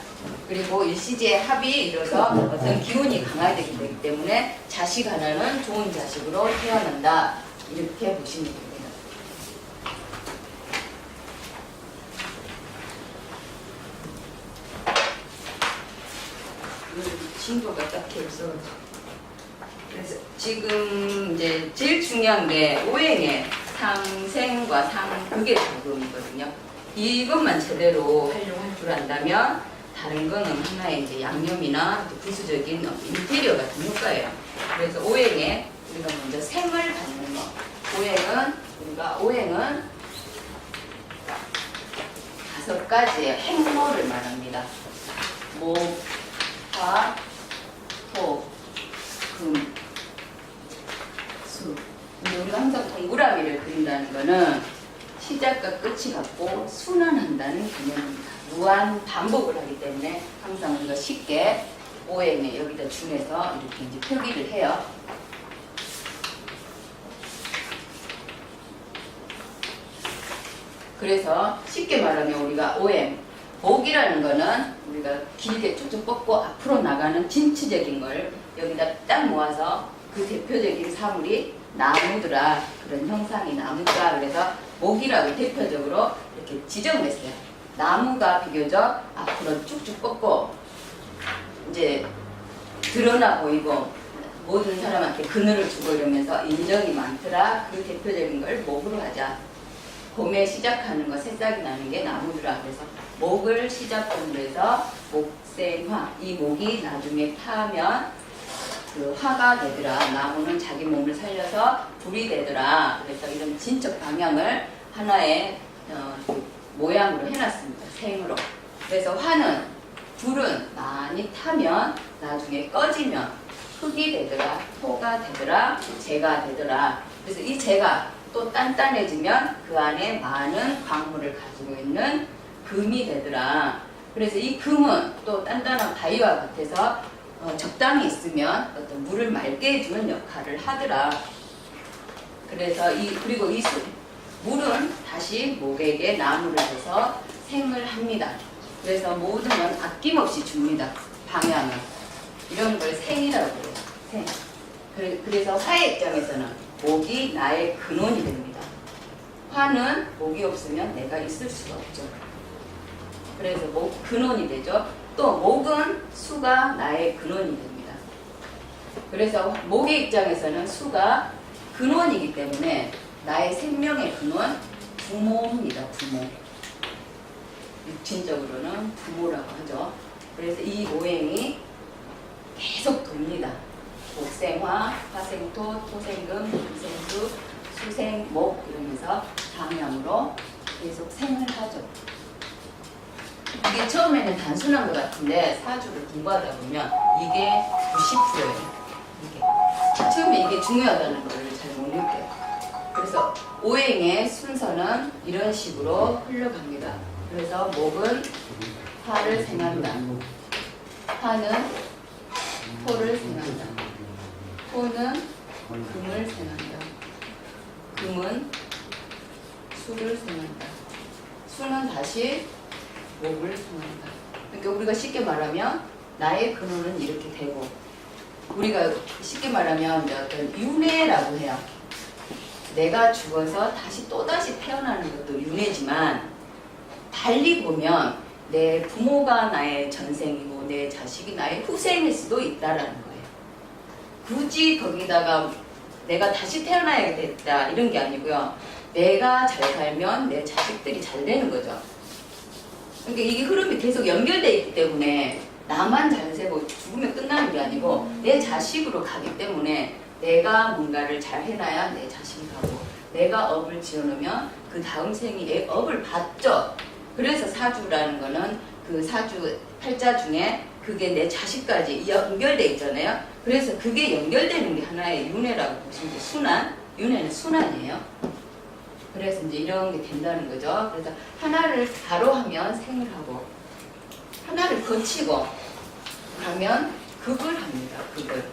그리고 일시지의 합이 이뤄서 어떤 기운이 강화되기 되기 때문에 자식 하나는 좋은 자식으로 태어난다, 이렇게 보시면 됩니다. 진도가 딱히 없어. 그래서 지금 이제 제일 중요한 게 오행의 상생과 상, 그게 적음이거든요. 이것만 제대로 활용할 줄 안다면 다른 거는 하나의 이제 양념이나 부수적인 인테리어 같은 효과예요. 그래서 오행에 우리가 먼저 생을 받는 거. 오행은 5가지의 행모를 말합니다. 목, 화, 토, 금, 수. 근데 우리가 항상 동그라미를 그린다는 거는 시작과 끝이 같고 순환한다는 개념입니다. 무한 반복을 하기 때문에 항상 우리가 쉽게 오행에 여기다 중에서 이렇게 이제 표기를 해요. 그래서 쉽게 말하면 우리가 오행, 목이라는 거는 우리가 길게 쭉쭉 뻗고 앞으로 나가는 진취적인 걸 여기다 딱 모아서 그 대표적인 사물이 나무더라. 그런 형상이 나무가. 그래서 목이라고 대표적으로 이렇게 지정을 했어요. 나무가 비교적 앞으로 쭉쭉 뻗고 이제 드러나 보이고 모든 사람한테 그늘을 주고 이러면서 인정이 많더라. 그 대표적인 걸 목으로 하자. 봄에 시작하는 거 새싹이 나는 게 나무더라. 그래서 목을 시작점으로 해서 목생화. 이 목이 나중에 타면 그 화가 되더라. 나무는 자기 몸을 살려서 불이 되더라. 그래서 이런 진적 방향을 하나의 모양으로 해놨습니다. 생으로. 그래서 화는 불은 많이 타면 나중에 꺼지면 흙이 되더라. 토가 되더라. 재가 되더라. 그래서 이 재가 또 단단해지면 그 안에 많은 광물을 가지고 있는 금이 되더라. 그래서 이 금은 또 단단한 바위와 같아서 적당히 있으면 어떤 물을 맑게 해주는 역할을 하더라. 그래서 그리고 이 물은 다시 목에게 나무를 해서 생을 합니다. 그래서 모든 건 아낌없이 줍니다. 방향을. 이런 걸 생이라고 해요. 생. 그래서 화의 입장에서는 목이 나의 근원이 됩니다. 화는 목이 없으면 내가 있을 수가 없죠. 그래서 목 근원이 되죠. 또 목은 수가 나의 근원이 됩니다. 그래서 목의 입장에서는 수가 근원이기 때문에 나의 생명의 근원 부모입니다. 부모. 육친적으로는 부모라고 하죠. 그래서 이 오행이 계속 돕니다. 목생화, 화생토, 토생금, 금생수, 수생목 이러면서 방향으로 계속 생을 하죠. 이게 처음에는 단순한 것 같은데 사주를 공부하다 보면 이게 90%예요. 이게. 처음에 이게 중요하다는 걸 잘 못 느껴요. 그래서 오행의 순서는 이런 식으로 흘러갑니다. 그래서 목은 화를 생한다. 화는 토를 생한다. 토는 금을 생한다. 금은 수를 생한다. 수는 다시 목을 생한다. 그러니까 우리가 쉽게 말하면 나의 근원은 이렇게 되고 우리가 쉽게 말하면 어떤 윤회라고 해요. 내가 죽어서 다시 또다시 태어나는 것도 윤회지만 달리 보면 내 부모가 나의 전생이고 내 자식이 나의 후생일 수도 있다라는 거예요. 굳이 거기다가 내가 다시 태어나야겠다 이런 게 아니고요. 내가 잘 살면 내 자식들이 잘 되는 거죠. 그러니까 이게 흐름이 계속 연결되어 있기 때문에 나만 잘 살고 죽으면 끝나는 게 아니고 내 자식으로 가기 때문에 내가 뭔가를 잘 해놔야 내 자식이 가고 내가 업을 지어놓으면 그 다음 생이 업을 받죠. 그래서 사주라는 거는 그 사주 팔자 중에 그게 내 자식까지 연결돼 있잖아요. 그래서 그게 연결되는 게 하나의 윤회라고 보시면 돼. 순환. 윤회는 순환이에요. 그래서 이제 이런 게 된다는 거죠. 그래서 하나를 바로 하면 생을 하고 하나를 거치고 하면 극을 합니다. 극을.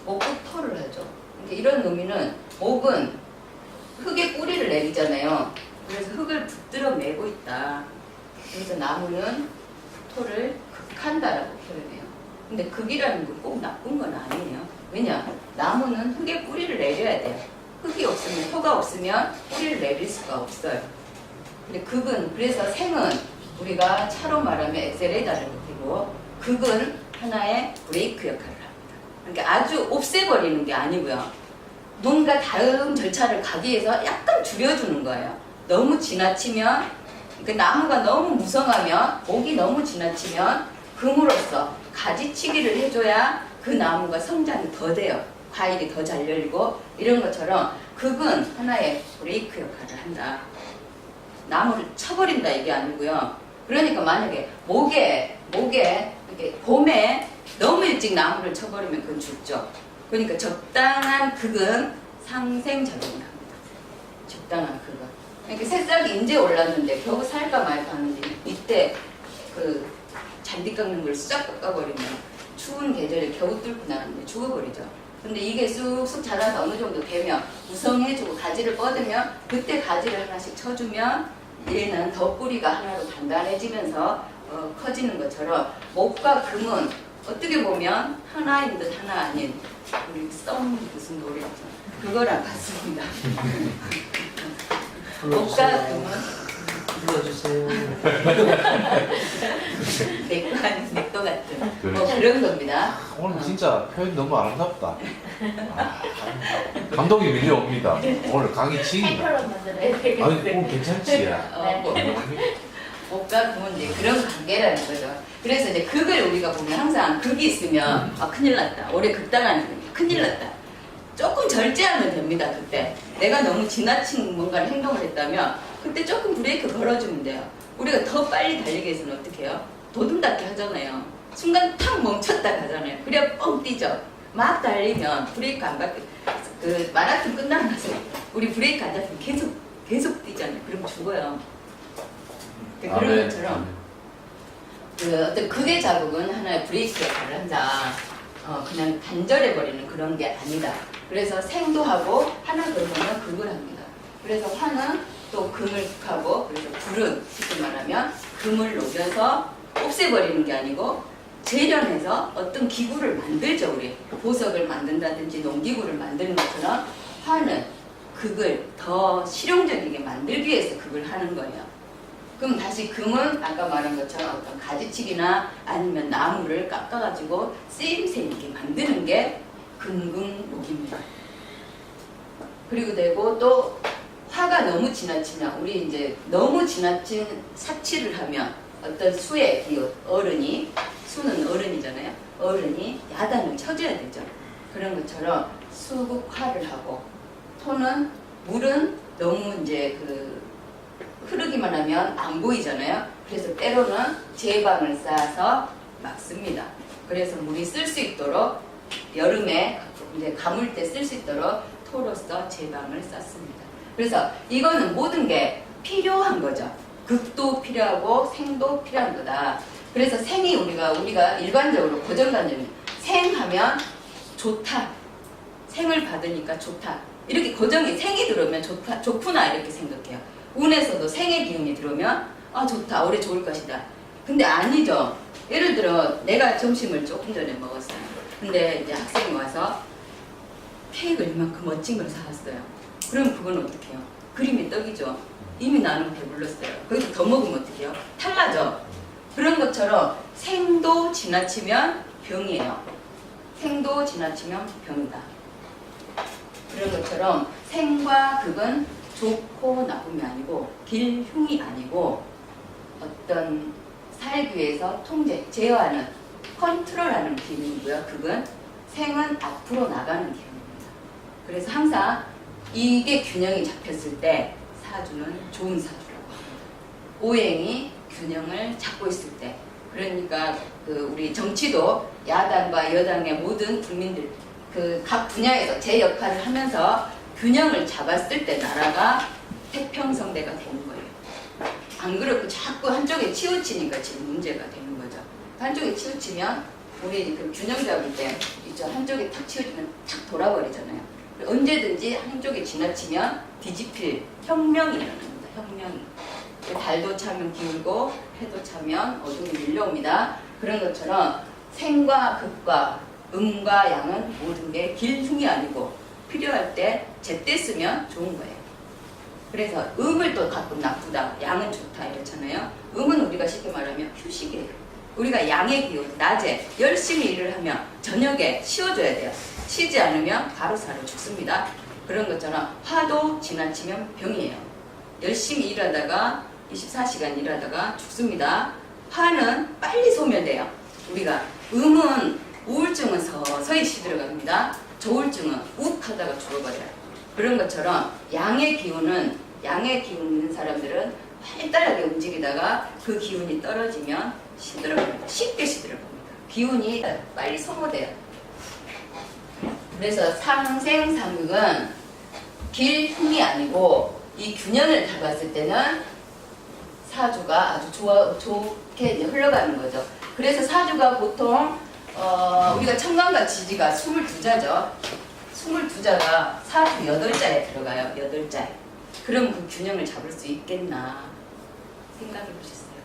목극토를 하죠. 그러니까 이런 의미는 목은 흙에 뿌리를 내리잖아요. 그래서 흙을 붙들어 매고 있다. 그래서 나무는 토를 극한다라고 표현해요. 근데 극이라는 건 꼭 나쁜 건 아니에요. 왜냐? 나무는 흙에 뿌리를 내려야 돼요. 흙이 없으면, 토가 없으면 뿌리를 내릴 수가 없어요. 근데 극은, 그래서 생은 우리가 차로 말하면 엑셀레이터를 느끼고 극은 하나의 브레이크 역할을 합니다. 그러니까 아주 없애버리는 게 아니고요. 뭔가 다음 절차를 가기 위해서 약간 줄여주는 거예요. 너무 지나치면 그 나무가 너무 무성하면 목이 너무 지나치면 금으로써 가지치기를 해줘야 그 나무가 성장이 더 돼요. 과일이 더 잘 열리고 이런 것처럼 극은 하나의 브레이크 역할을 한다. 나무를 쳐버린다 이게 아니고요. 그러니까 만약에 목에 이렇게 봄에 너무 일찍 나무를 쳐버리면 그건 죽죠. 그러니까 적당한 극은 상생작용을 합니다. 적당한 극은. 그러니까 새싹이 이제 올랐는데 겨우 살까 말까 하는데 이때 그 잔디 깎는 걸 싹 깎아버리면 추운 계절에 겨우 뚫고 나는데 죽어버리죠. 근데 이게 쑥쑥 자라서 어느 정도 되면 무성해지고 가지를 뻗으면 그때 가지를 하나씩 쳐주면 얘는 더 뿌리가 하나로 단단해지면서 커지는 것처럼 목과 금은 어떻게 보면 하나인 듯 하나 아닌 우리 썸 무슨 노래죠? 그거랑 같습니다. 목과 금은 불러주세요. 맥도 아닌 맥도 같은 뭐 그런 겁니다. 오늘 진짜 표현 너무 아름답다. 감동이 밀려옵니다. 오늘 강의 지인다. 사이클로 만들어야 되겠네. 아니 오늘 괜찮지? 목과 금은 이제 그런 관계라는 거죠. 그래서 이제 극을 우리가 보면 항상 극이 있으면 큰일 났다. 올해 극당하는 거예요. 큰일 났다. 조금 절제하면 됩니다. 그때 내가 너무 지나친 뭔가 행동을 했다면 그때 조금 브레이크 걸어주면 돼요. 우리가 더 빨리 달리기 위해서는 어떻게 해요? 도둑답게 하잖아요. 순간 탁 멈췄다 가잖아요. 그래야 뻥 뛰죠. 막 달리면 브레이크 안 밟고 그 마라톤 끝나고 나서 우리 브레이크 안 잡히면 계속 뛰잖아요. 그러면 죽어요. 그런 것처럼 그 어떤 극의 자극은 하나의 브레이크 역할을 한다. 그냥 단절해버리는 그런 게 아니다. 그래서 생도 하고 하나 그러면 극을 합니다. 그래서 화는 또 금을 극하고 그래서 불은 쉽게 말하면 금을 녹여서 없애버리는 게 아니고 재련해서 어떤 기구를 만들죠. 우리 보석을 만든다든지 농기구를 만드는 것처럼 화는 극을 더 실용적이게 만들기 위해서 극을 하는 거예요. 그럼 다시 금은 아까 말한 것처럼 어떤 가지치기나 아니면 나무를 깎아가지고 쓰임새 있게 만드는 게 금극목입니다. 그리고 되고 또 화가 너무 지나치면 우리 이제 너무 지나친 사치를 하면 어떤 수의 기운 어른이 수는 어른이잖아요. 어른이 야단을 쳐줘야 되죠. 그런 것처럼 수극화를 하고 토는 물은 너무 이제 그 흐르기만 하면 안 보이잖아요. 그래서 때로는 제방을 쌓아서 막습니다. 그래서 물이 쓸 수 있도록 여름에 이제 가물 때 쓸 수 있도록 토로서 제방을 쌓습니다. 그래서 이거는 모든 게 필요한 거죠. 극도 필요하고 생도 필요한 거다. 그래서 생이 우리가 일반적으로 고정관념이 생하면 좋다. 생을 받으니까 좋다. 이렇게 고정이 생이 들어오면 좋다, 좋구나 이렇게 생각해요. 운에서도 생의 기운이 들어오면 좋다, 올해 좋을 것이다. 근데 아니죠. 예를 들어 내가 점심을 조금 전에 먹었어요. 근데 이제 학생이 와서 케이크를 이만큼 멋진 걸 사왔어요. 그럼 그건 어떻게 해요? 그림이 떡이죠. 이미 나는 배불렀어요. 거기서 더 먹으면 어떻게 해요? 탈나죠. 그런 것처럼 생도 지나치면 병이에요. 생도 지나치면 병이다. 그런 것처럼 생과 극은 좋고 나쁨이 아니고 길흉이 아니고 어떤 살기 위해서 통제, 제어하는, 컨트롤하는 기능이고요. 극은 생은 앞으로 나가는 기능입니다. 그래서 항상 이게 균형이 잡혔을 때 사주는 좋은 사주라고 합니다. 오행이 균형을 잡고 있을 때, 그러니까 그 우리 정치도 야당과 여당의 모든 국민들 그 각 분야에서 제 역할을 하면서 균형을 잡았을 때 나라가 태평성대가 되는 거예요. 안 그렇고 자꾸 한쪽에 치우치니까 지금 문제가 되는 거죠. 한쪽에 치우치면 우리 그 균형 잡을 때 있죠. 한쪽에 탁 치우치면 탁 돌아버리잖아요. 언제든지 한쪽에 지나치면 뒤집힐 혁명이 일어납니다. 혁명이. 달도 차면 기울고 해도 차면 어둠이 밀려옵니다. 그런 것처럼 생과 극과 음과 양은 모든 게 길흉이 아니고 필요할 때 제때 쓰면 좋은 거예요. 그래서 음을 또 가끔 나쁘다, 양은 좋다 이렇잖아요. 음은 우리가 쉽게 말하면 휴식이에요. 우리가 양의 기운, 낮에 열심히 일을 하면 저녁에 쉬어줘야 돼요. 쉬지 않으면 바로사로 죽습니다. 그런 것처럼 화도 지나치면 병이에요. 열심히 일하다가 24시간 일하다가 죽습니다. 화는 빨리 소멸돼요. 우리가 음은 우울증은 서서히 시들어갑니다. 조울증은 욱하다가 죽어버려요. 그런 것처럼 양의 기운 있는 사람들은 활달하게 움직이다가 그 기운이 떨어지면 시들어갑니다. 쉽게 시들어갑니다. 기운이 빨리 소모돼요. 그래서 상생상극은 길흉이 아니고 이 균형을 다 봤을 때는 사주가 아주 좋게 이제 흘러가는 거죠. 그래서 사주가 보통 우리가 청간과 지지가 22자죠. 22자가 사주 8자에 들어가요. 8자에. 그럼 그 균형을 잡을 수 있겠나 생각해 보셨어요.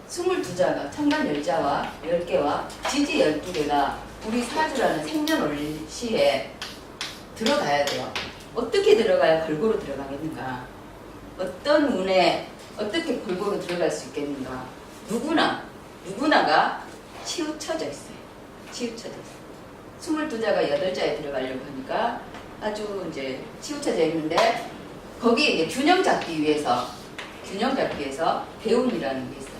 22자가 청간 10자와 10개와 지지 12개가 우리 사주라는 생년월시에 들어가야 돼요. 어떻게 들어가야 골고루 들어가겠는가? 어떤 운에 어떻게 골고루 들어갈 수 있겠는가? 누구나가 치우쳐져 있어요. 치우쳐져 있어요. 22자가 8자에 들어가려고 하니까 아주 이제 치우쳐져 있는데 거기에 이제 균형 잡기 위해서 대운이라는 게 있어요.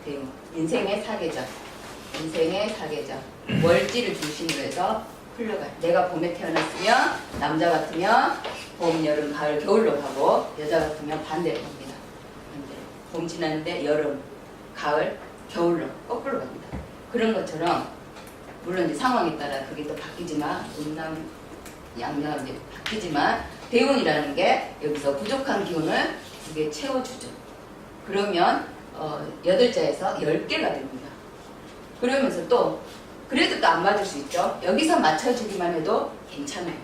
대운. 인생의 사계절. 월지를 중심으로 해서 흘러가요. 내가 봄에 태어났으면 남자 같으면 봄, 여름, 가을, 겨울로 가고 여자 같으면 반대로 갑니다. 반대로. 봄 지났는데 여름, 가을, 겨울로 거꾸로 갑니다. 그런 것처럼 물론 이제 상황에 따라 그게 또 바뀌지만 음남, 양양 이제 바뀌지만 대운이라는 게 여기서 부족한 기운을 2개 채워주죠. 그러면 8자에서 10개가 됩니다. 그러면서 또 그래도 또 안 맞을 수 있죠. 여기서 맞춰주기만 해도 괜찮아요.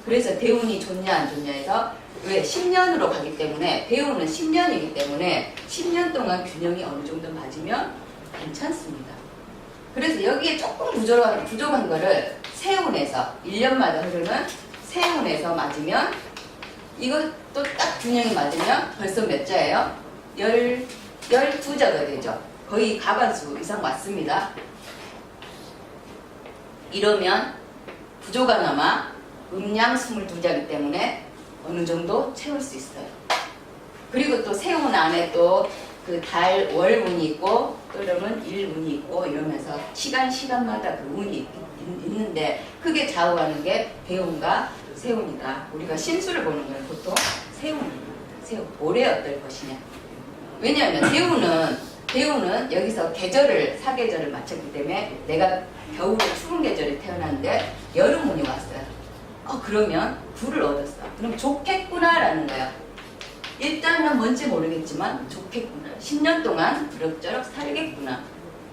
그래서 대운이 좋냐 안 좋냐 해서 왜 10년으로 가기 때문에 대운은 10년이기 때문에 10년 동안 균형이 어느 정도 맞으면 괜찮습니다. 그래서 여기에 조금 부족한 거를 세운에서 1년마다 흐르는 세운에서 맞으면 이것도 딱 균형이 맞으면 벌써 몇 자예요? 12자가 되죠. 거의 가반수 이상 왔습니다. 이러면 부족하나마 음양 22자이기 때문에 어느 정도 채울 수 있어요. 그리고 또 세운 안에 또 그 달, 월 운이 있고 또는 일 운이 있고 이러면서 시간마다 그 운이 있는데 크게 좌우하는 게 대운과 세운이다. 우리가 신수를 보는 거는 보통 세운입니다. 세운. 올해 어떨 것이냐. 왜냐하면 대운은 여기서 사계절을 맞췄기 때문에 내가 겨울에 추운 계절에 태어났는데 여름 운이 왔어요. 그러면 불을 얻었어. 그럼 좋겠구나라는 거야. 일단은 뭔지 모르겠지만 좋겠구나. 10년 동안 그럭저럭 살겠구나.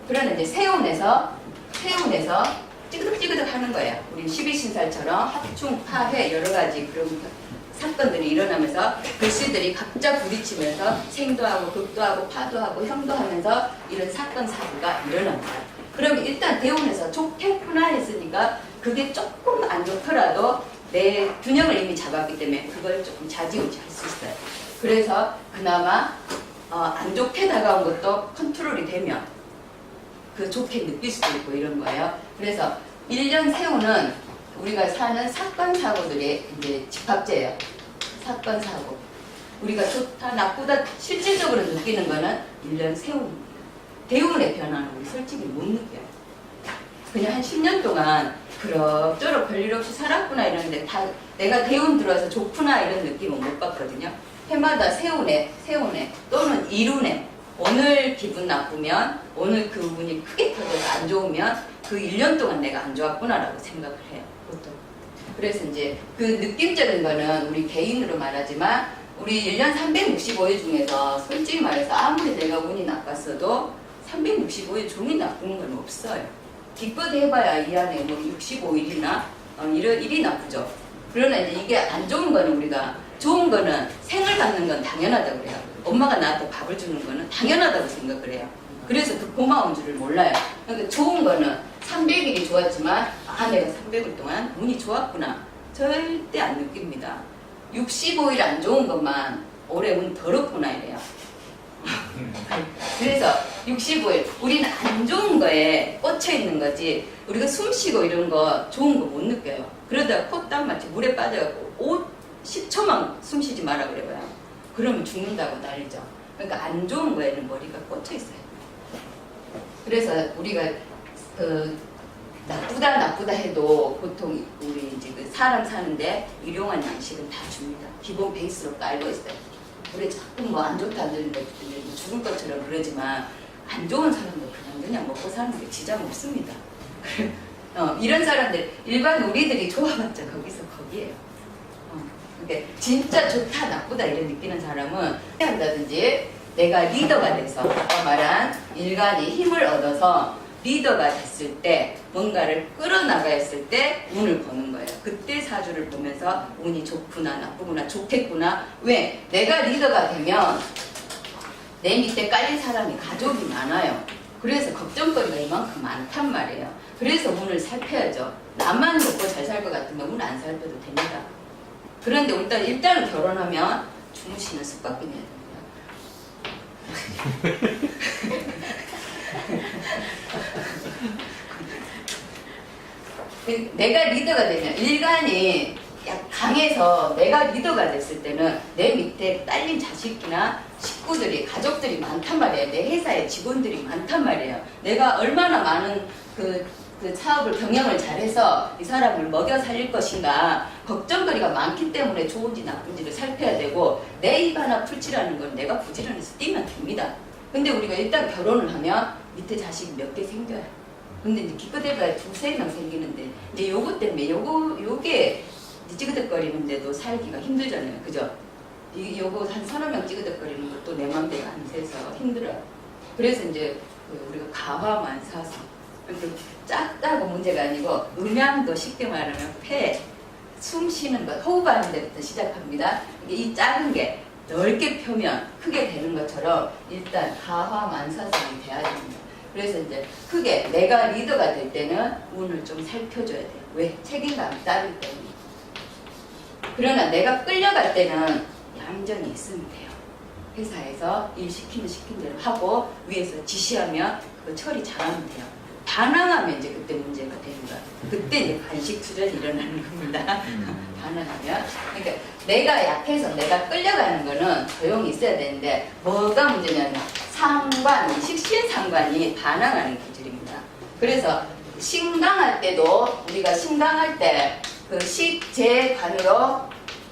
그러는 이제 세운에서 찌그덕찌그덕 하는 거예요. 우리 12신살처럼 합충, 파회 여러 가지 그런 사건들이 일어나면서 글씨들이 각자 부딪히면서 생도 하고 극도 하고 파도 하고 형도 하면서 이런 사건 사고가 일어납니다. 그럼 일단 대운에서 좋겠구나 했으니까 그게 조금 안 좋더라도 내 균형을 이미 잡았기 때문에 그걸 조금 좌지우지 할 수 있어요. 그래서 그나마 안 좋게 다가온 것도 컨트롤이 되면 그 좋게 느낄 수도 있고 이런 거예요. 그래서 1년 세우는 우리가 사는 사건 사고들이 이제 집합제예요. 사건 사고. 우리가 좋다 나쁘다 실질적으로 느끼는 거는 1년 세운입니다. 대운의 변화는 우리 솔직히 못 느껴요. 그냥 한 10년 동안 그럭저럭 별일 없이 살았구나 이러는데 다 내가 대운 들어와서 좋구나 이런 느낌은 못 받거든요. 해마다 세운에 또는 일운에 오늘 기분 나쁘면 오늘 그 운이 크게 터져서 안 좋으면 그 1년 동안 내가 안 좋았구나라고 생각을 해요. 보통. 그래서 이제 그 느낌적인 거는 우리 개인으로 말하지만 우리 1년 365일 중에서 솔직히 말해서 아무리 내가 운이 나빴어도 365일 종이 나쁜 건 없어요. 기껏 해봐야 이 안에 뭐 65일이나 이런 일이 나쁘죠. 그러나 이제 이게 안 좋은 거는 우리가 좋은 거는 생을 받는 건 당연하다고 그래요. 엄마가 나한테 밥을 주는 거는 당연하다고 생각을 해요. 그래서 그 고마운 줄을 몰라요. 그러니까 좋은 거는 300일이 좋았지만 내가 300일 동안 운이 좋았구나. 절대 안 느낍니다. 65일 안 좋은 것만 올해 운 더럽구나 이래요. 그래서 65일. 우리는 안 좋은 거에 꽂혀 있는 거지. 우리가 숨 쉬고 이런 거 좋은 거 못 느껴요. 그러다가 콧땀 마치 물에 빠져갖고 10초만 숨 쉬지 마라 그래봐요. 그러면 죽는다고 난리죠. 그러니까 안 좋은 거에는 머리가 꽂혀 있어요. 그래서 우리가 나쁘다 해도 보통 우리 이제 그 사람 사는데 일용할 양식은 다 줍니다. 기본 베이스로 깔고 있어요. 우리 자꾸 뭐 안 좋다 하는데 죽을 것처럼 그러지만 안 좋은 사람들 그냥 먹고 사는 게 지장 없습니다. 이런 사람들 일반 우리들이 좋아봤자 거기서 거기에요. 근데 진짜 좋다 나쁘다 이런 느끼는 사람은 한다든지 내가 리더가 돼서 아까 말한 일간이 힘을 얻어서 리더가 됐을 때 뭔가를 끌어나가였을 때 운을 보는 거예요. 그때 사주를 보면서 운이 좋구나 나쁘구나 좋겠구나. 왜? 내가 리더가 되면 내 밑에 깔린 사람이 가족이 많아요. 그래서 걱정거리가 이만큼 많단 말이에요. 그래서 운을 살펴야죠. 나만 먹고 잘 살 것 같으면 운 안 살펴도 됩니다. 그런데 일단은 결혼하면 주무시는 습관 끊어야 됩니다. 내가 리더가 되면 일간이 강해서 내가 리더가 됐을 때는 내 밑에 딸린 자식이나 식구들이 가족들이 많단 말이에요. 내 회사에 직원들이 많단 말이에요. 내가 얼마나 많은 그 사업을 경영을 잘해서 이 사람을 먹여 살릴 것인가 걱정거리가 많기 때문에 좋은지 나쁜지를 살펴야 되고 내 입 하나 풀칠하는 건 내가 부지런해서 뛰면 됩니다. 근데 우리가 일단 결혼을 하면 밑에 자식이 몇 개 생겨요. 근데 이제 기껏해봐야 2-3명 생기는데 이제 요거 때문에 요게 찌그덕거리는데도 살기가 힘들잖아요. 그죠? 요거 한 3-4명 찌그덕거리는 것도 내 맘대로 안 돼서 힘들어요. 그래서 이제 우리가 가화만사성 작다고 문제가 아니고 음양도 쉽게 말하면 폐, 숨 쉬는 것, 호흡하는 데부터 시작합니다. 이 작은 게 넓게 펴면 크게 되는 것처럼 일단 가화만사성이 돼야 됩니다. 그래서 이제 크게 내가 리더가 될 때는 운을 좀 살펴줘야 돼요. 왜? 책임감이 따르기 때문에. 그러나 내가 끌려갈 때는 얌전히 있으면 돼요. 회사에서 일 시키는 대로 하고 위에서 지시하면 그거 처리 잘하면 돼요. 반항하면 이제 그때 문제가 되는 거야. 그때 이제 관식투전이 일어나는 겁니다. 반항하면. 그러니까 내가 약해서 내가 끌려가는 거는 조용히 있어야 되는데 뭐가 문제냐면 상관, 식신상관이 반항하는 기질입니다. 그래서 신강할 때도 우리가 신강할 때 그 식재관으로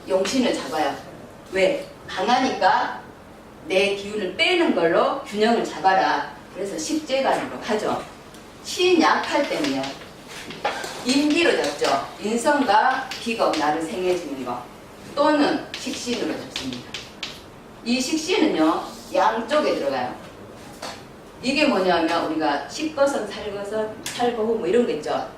용신을 잡아요. 왜? 강하니까 내 기운을 빼는 걸로 균형을 잡아라. 그래서 식재관으로 가죠. 신 약할 때는요. 인기로 잡죠. 인성과 비겁, 나를 생해지는 거. 또는 식신으로 잡습니다. 이 식신은요. 양쪽에 들어가요. 이게 뭐냐면 우리가 식거선, 살거선, 살거후 뭐 이런 거 있죠.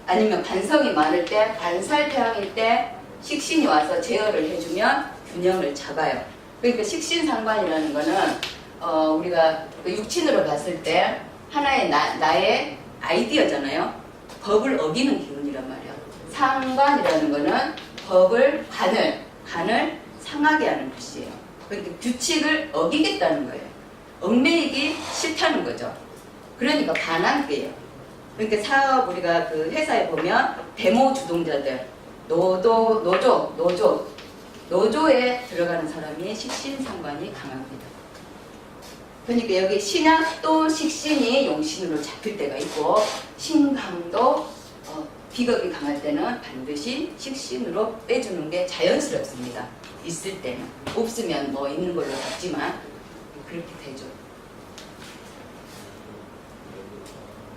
아니면 반성이 많을 때, 반살태양일 때 식신이 와서 제어를 해주면 균형을 잡아요. 그러니까 식신상관이라는 거는 우리가 그 육친으로 봤을 때 하나의 나의 아이디어잖아요. 법을 어기는 기운이란 말이에요. 상관이라는 거는 법을, 간을 상하게 하는 뜻이에요. 그러니까 규칙을 어기겠다는 거예요. 얽매이기 싫다는 거죠. 그러니까 반항계예요. 그러니까 사업 우리가 그 회사에 보면 데모 주동자들, 노조에 들어가는 사람이 식신상관이 강합니다. 그러니까 여기 신약도 식신이 용신으로 잡힐 때가 있고 신강도 비겁이 강할 때는 반드시 식신으로 빼주는 게 자연스럽습니다. 있을 때는. 없으면 뭐 있는 걸로 잡지만 그렇게 되죠.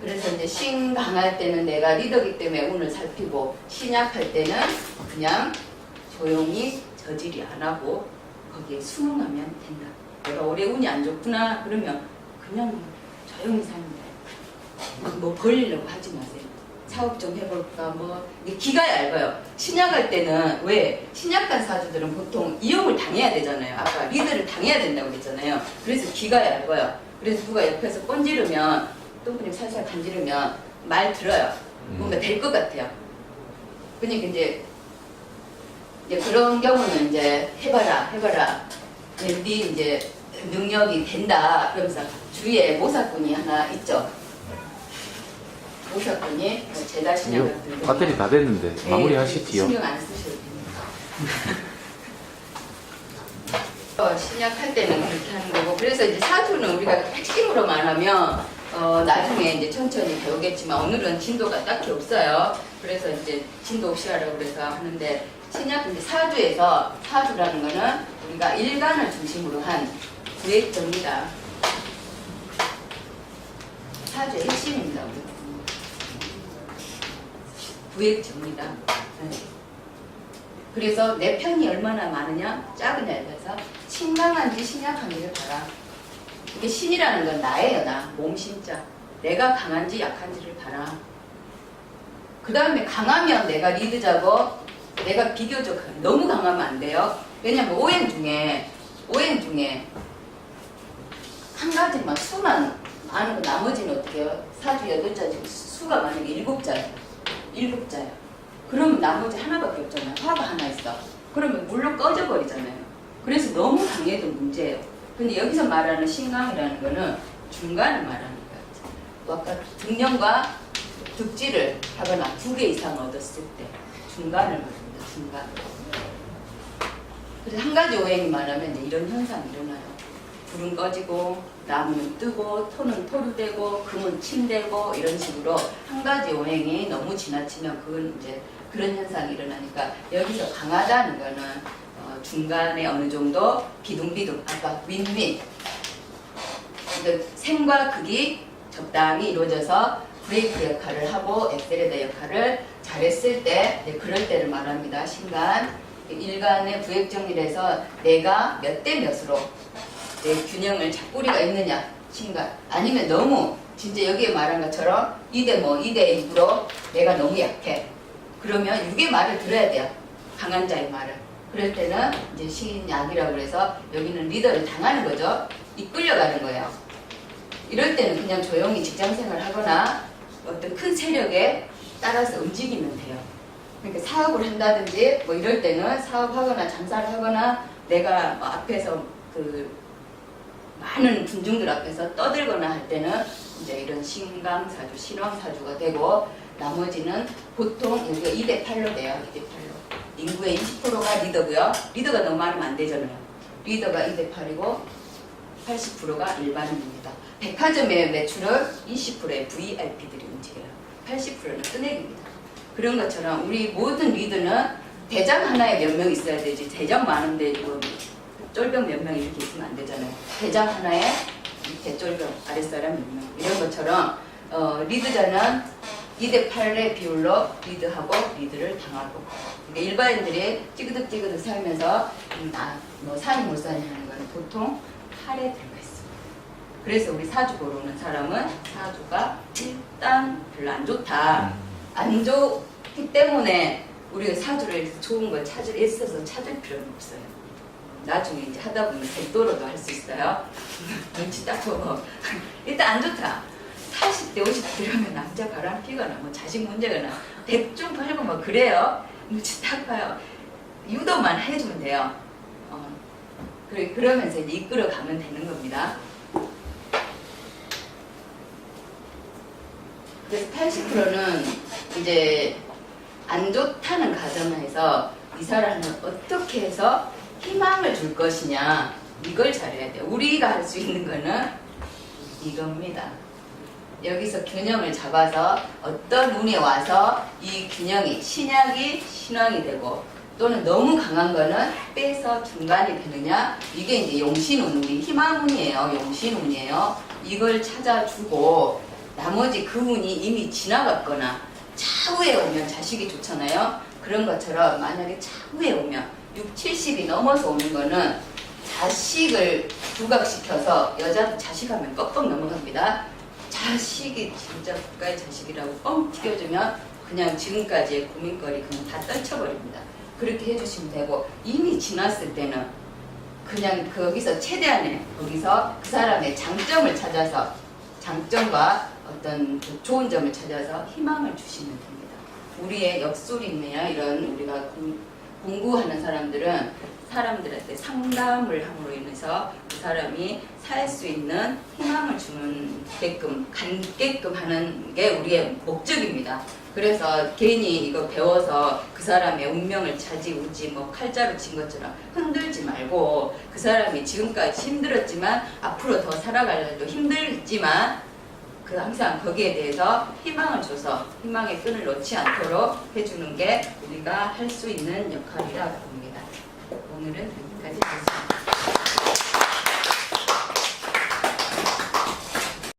그래서 이제 신 강할 때는 내가 리더기 때문에 운을 살피고 신약할 때는 그냥 조용히 저질이 안 하고 거기에 순응하면 된다. 내가 올해 운이 안 좋구나 그러면 그냥 조용히 사는 거예요. 뭐 벌리려고 하지 마세요. 사업 좀 해볼까 뭐 이게 기가 얇아요. 신약할 때는 왜 신약한 사주들은 보통 이용을 당해야 되잖아요. 아까 리더를 당해야 된다고 그랬잖아요. 그래서 기가 얇아요. 그래서 누가 옆에서 꼰지르면 똥그림 살살 간지르면 말 들어요. 뭔가 될 것 같아요. 그러니까 이제 그런 경우는 이제 해봐라. 네 이제 능력이 된다. 그러면서 주위에 모사꾼이 하나 있죠. 모사꾼이 제자 신약을 이거 들고 배터리 다 됐는데 마무리 하시지요. 신경 안 쓰셔도 됩니다. 신약할 때는 그렇게 하는 거고, 그래서 이제 사주는 우리가 핵심으로 말하면 나중에 이제 천천히 배우겠지만 오늘은 진도가 딱히 없어요. 그래서 이제 진도 없이 하라고 그래서 하는데, 신약 이제 사주에서 사주라는 거는 우리가 일간을 중심으로 한 구획정입니다. 사주의 핵심입니다. 구획정입니다. 네. 그래서 내 편이 얼마나 많으냐, 작으냐에 따라서 신강한지 신약한지를 봐라. 이게 신이라는 건 나예요, 나. 몸 신자. 내가 강한지 약한지를 봐라. 그 다음에 강하면 내가 리드자고, 내가 비교적 너무 강하면 안 돼요. 왜냐면 오행 중에 한 가지만 수만 많은 거 나머지는 어떻게 해요? 사주 8자 수가 만약에 7자야. 그러면 나머지 하나밖에 없잖아요. 화가 하나 있어. 그러면 물로 꺼져버리잖아요. 그래서 너무 강해도 문제예요. 근데 여기서 말하는 신강이라는 거는 중간을 말하는 거예요. 아까 등령과 득지를 하거나 2개 이상 얻었을 때 중간을 말합니다. 중간. 그래서 한 가지 오행이 말하면 이제 이런 현상이 일어나요. 불은 꺼지고, 나무는 뜨고, 토는 토르되고, 금은 침되고, 이런 식으로 한 가지 오행이 너무 지나치면 그건 이제 그런 현상이 일어나니까, 여기서 강하다는 거는 중간에 어느 정도 비둥비둥, 아까 윈윈, 그러니까 생과 극이 적당히 이루어져서 브레이크 역할을 하고 엑셀레터 역할을 잘했을 때, 그럴 때를 말합니다. 신간. 일간의 구획정리에서 내가 몇 대 몇으로 내 균형을 잡고리가 있느냐, 신간. 아니면 너무 진짜 여기에 말한 것처럼 2대 2대 6으로 내가 너무 약해. 그러면 6의 말을 들어야 돼요. 강한 자의 말을. 그럴 때는 이제 신약이라고 해서 여기는 리더를 당하는 거죠. 이끌려가는 거예요. 이럴 때는 그냥 조용히 직장생활을 하거나 어떤 큰 세력에 따라서 움직이면 돼요. 그러니까 사업을 한다든지 뭐 이럴 때는 사업하거나 장사를 하거나 내가 뭐 앞에서 그 많은 군중들 앞에서 떠들거나 할 때는 이제 이런 신강사주, 신왕사주가 되고, 나머지는 보통 여기가 2대 8로 돼요. 2대 8로. 인구의 20%가 리더고요. 리더가 너무 많으면 안 되잖아요. 리더가 2대 8이고 80%가 일반인입니다. 백화점의 매출을 20%의 VIP들이 움직여요. 80%는 뜨내기입니다. 그런 것처럼 우리 모든 리더는 대장 하나에 몇 명 있어야 되지, 대장 많은데 뭐 쫄병 몇 명 이렇게 있으면 안 되잖아요. 대장 하나에 밑에 쫄병, 아랫사람 몇 명, 이런 것처럼 리드자는 2대 8의 비율로 리드하고 리드를 당하고, 그러니까 일반인들이 찌그득찌그득 살면서 뭐 산이물산이 하는 거는 보통 8에 들어가 있습니다. 그래서 우리 사주 보러 오는 사람은 사주가 일단 별로 안 좋다. 안 좋기 때문에 우리가 사주를 좋은 걸 애써서 찾을 필요는 없어요. 나중에 이제 하다 보면 백도로도 할 수 있어요. 눈치 딱 보고 일단 안 좋다. 40대 50대 이러면 남자 바람 피거나 뭐 자식 문제거나 백중 팔고 뭐 그래요. 눈치 딱 봐요. 유도만 해주면 돼요. 그러면서 이제 이끌어 가면 되는 겁니다. 그래서 80%는 이제 안 좋다는 가정에서 이 사람은 어떻게 해서 희망을 줄 것이냐, 이걸 잘해야 돼요. 우리가 할 수 있는 거는 이겁니다. 여기서 균형을 잡아서 어떤 운이 와서 이 균형이 신약이 신왕이 되고, 또는 너무 강한 거는 빼서 중간이 되느냐, 이게 이제 용신운, 우리 희망운이에요. 용신운이에요. 이걸 찾아주고, 나머지 그 운이 이미 지나갔거나 차후에 오면 자식이 좋잖아요. 그런 것처럼 만약에 차후에 오면 6, 70이 넘어서 오는 거는 자식을 부각시켜서, 여자도 자식하면 꺽꺽 넘어갑니다. 자식이 진짜 국가의 자식이라고 뻥 튀겨주면 그냥 지금까지의 고민거리 그냥 다 떨쳐버립니다. 그렇게 해주시면 되고, 이미 지났을 때는 그냥 거기서 최대한의 거기서 그 사람의 장점을 찾아서, 장점과 어떤 그 좋은 점을 찾아서 희망을 주시면 됩니다. 우리의 역술인이나 이런 우리가 공부하는 사람들은 사람들한테 상담을 함으로 인해서 그 사람이 살 수 있는 희망을 갖게끔 하는 게 우리의 목적입니다. 그래서 괜히 이거 배워서 그 사람의 운명을 차지우지 뭐 칼자루 친 것처럼 흔들지 말고 그 사람이 지금까지 힘들었지만 앞으로 더 살아갈 날도 힘들지만 그 항상 거기에 대해서 희망을 줘서 희망의 끈을 놓지 않도록 해주는 게 우리가 할 수 있는 역할이라고 봅니다. 오늘은 여기까지 하겠습니다.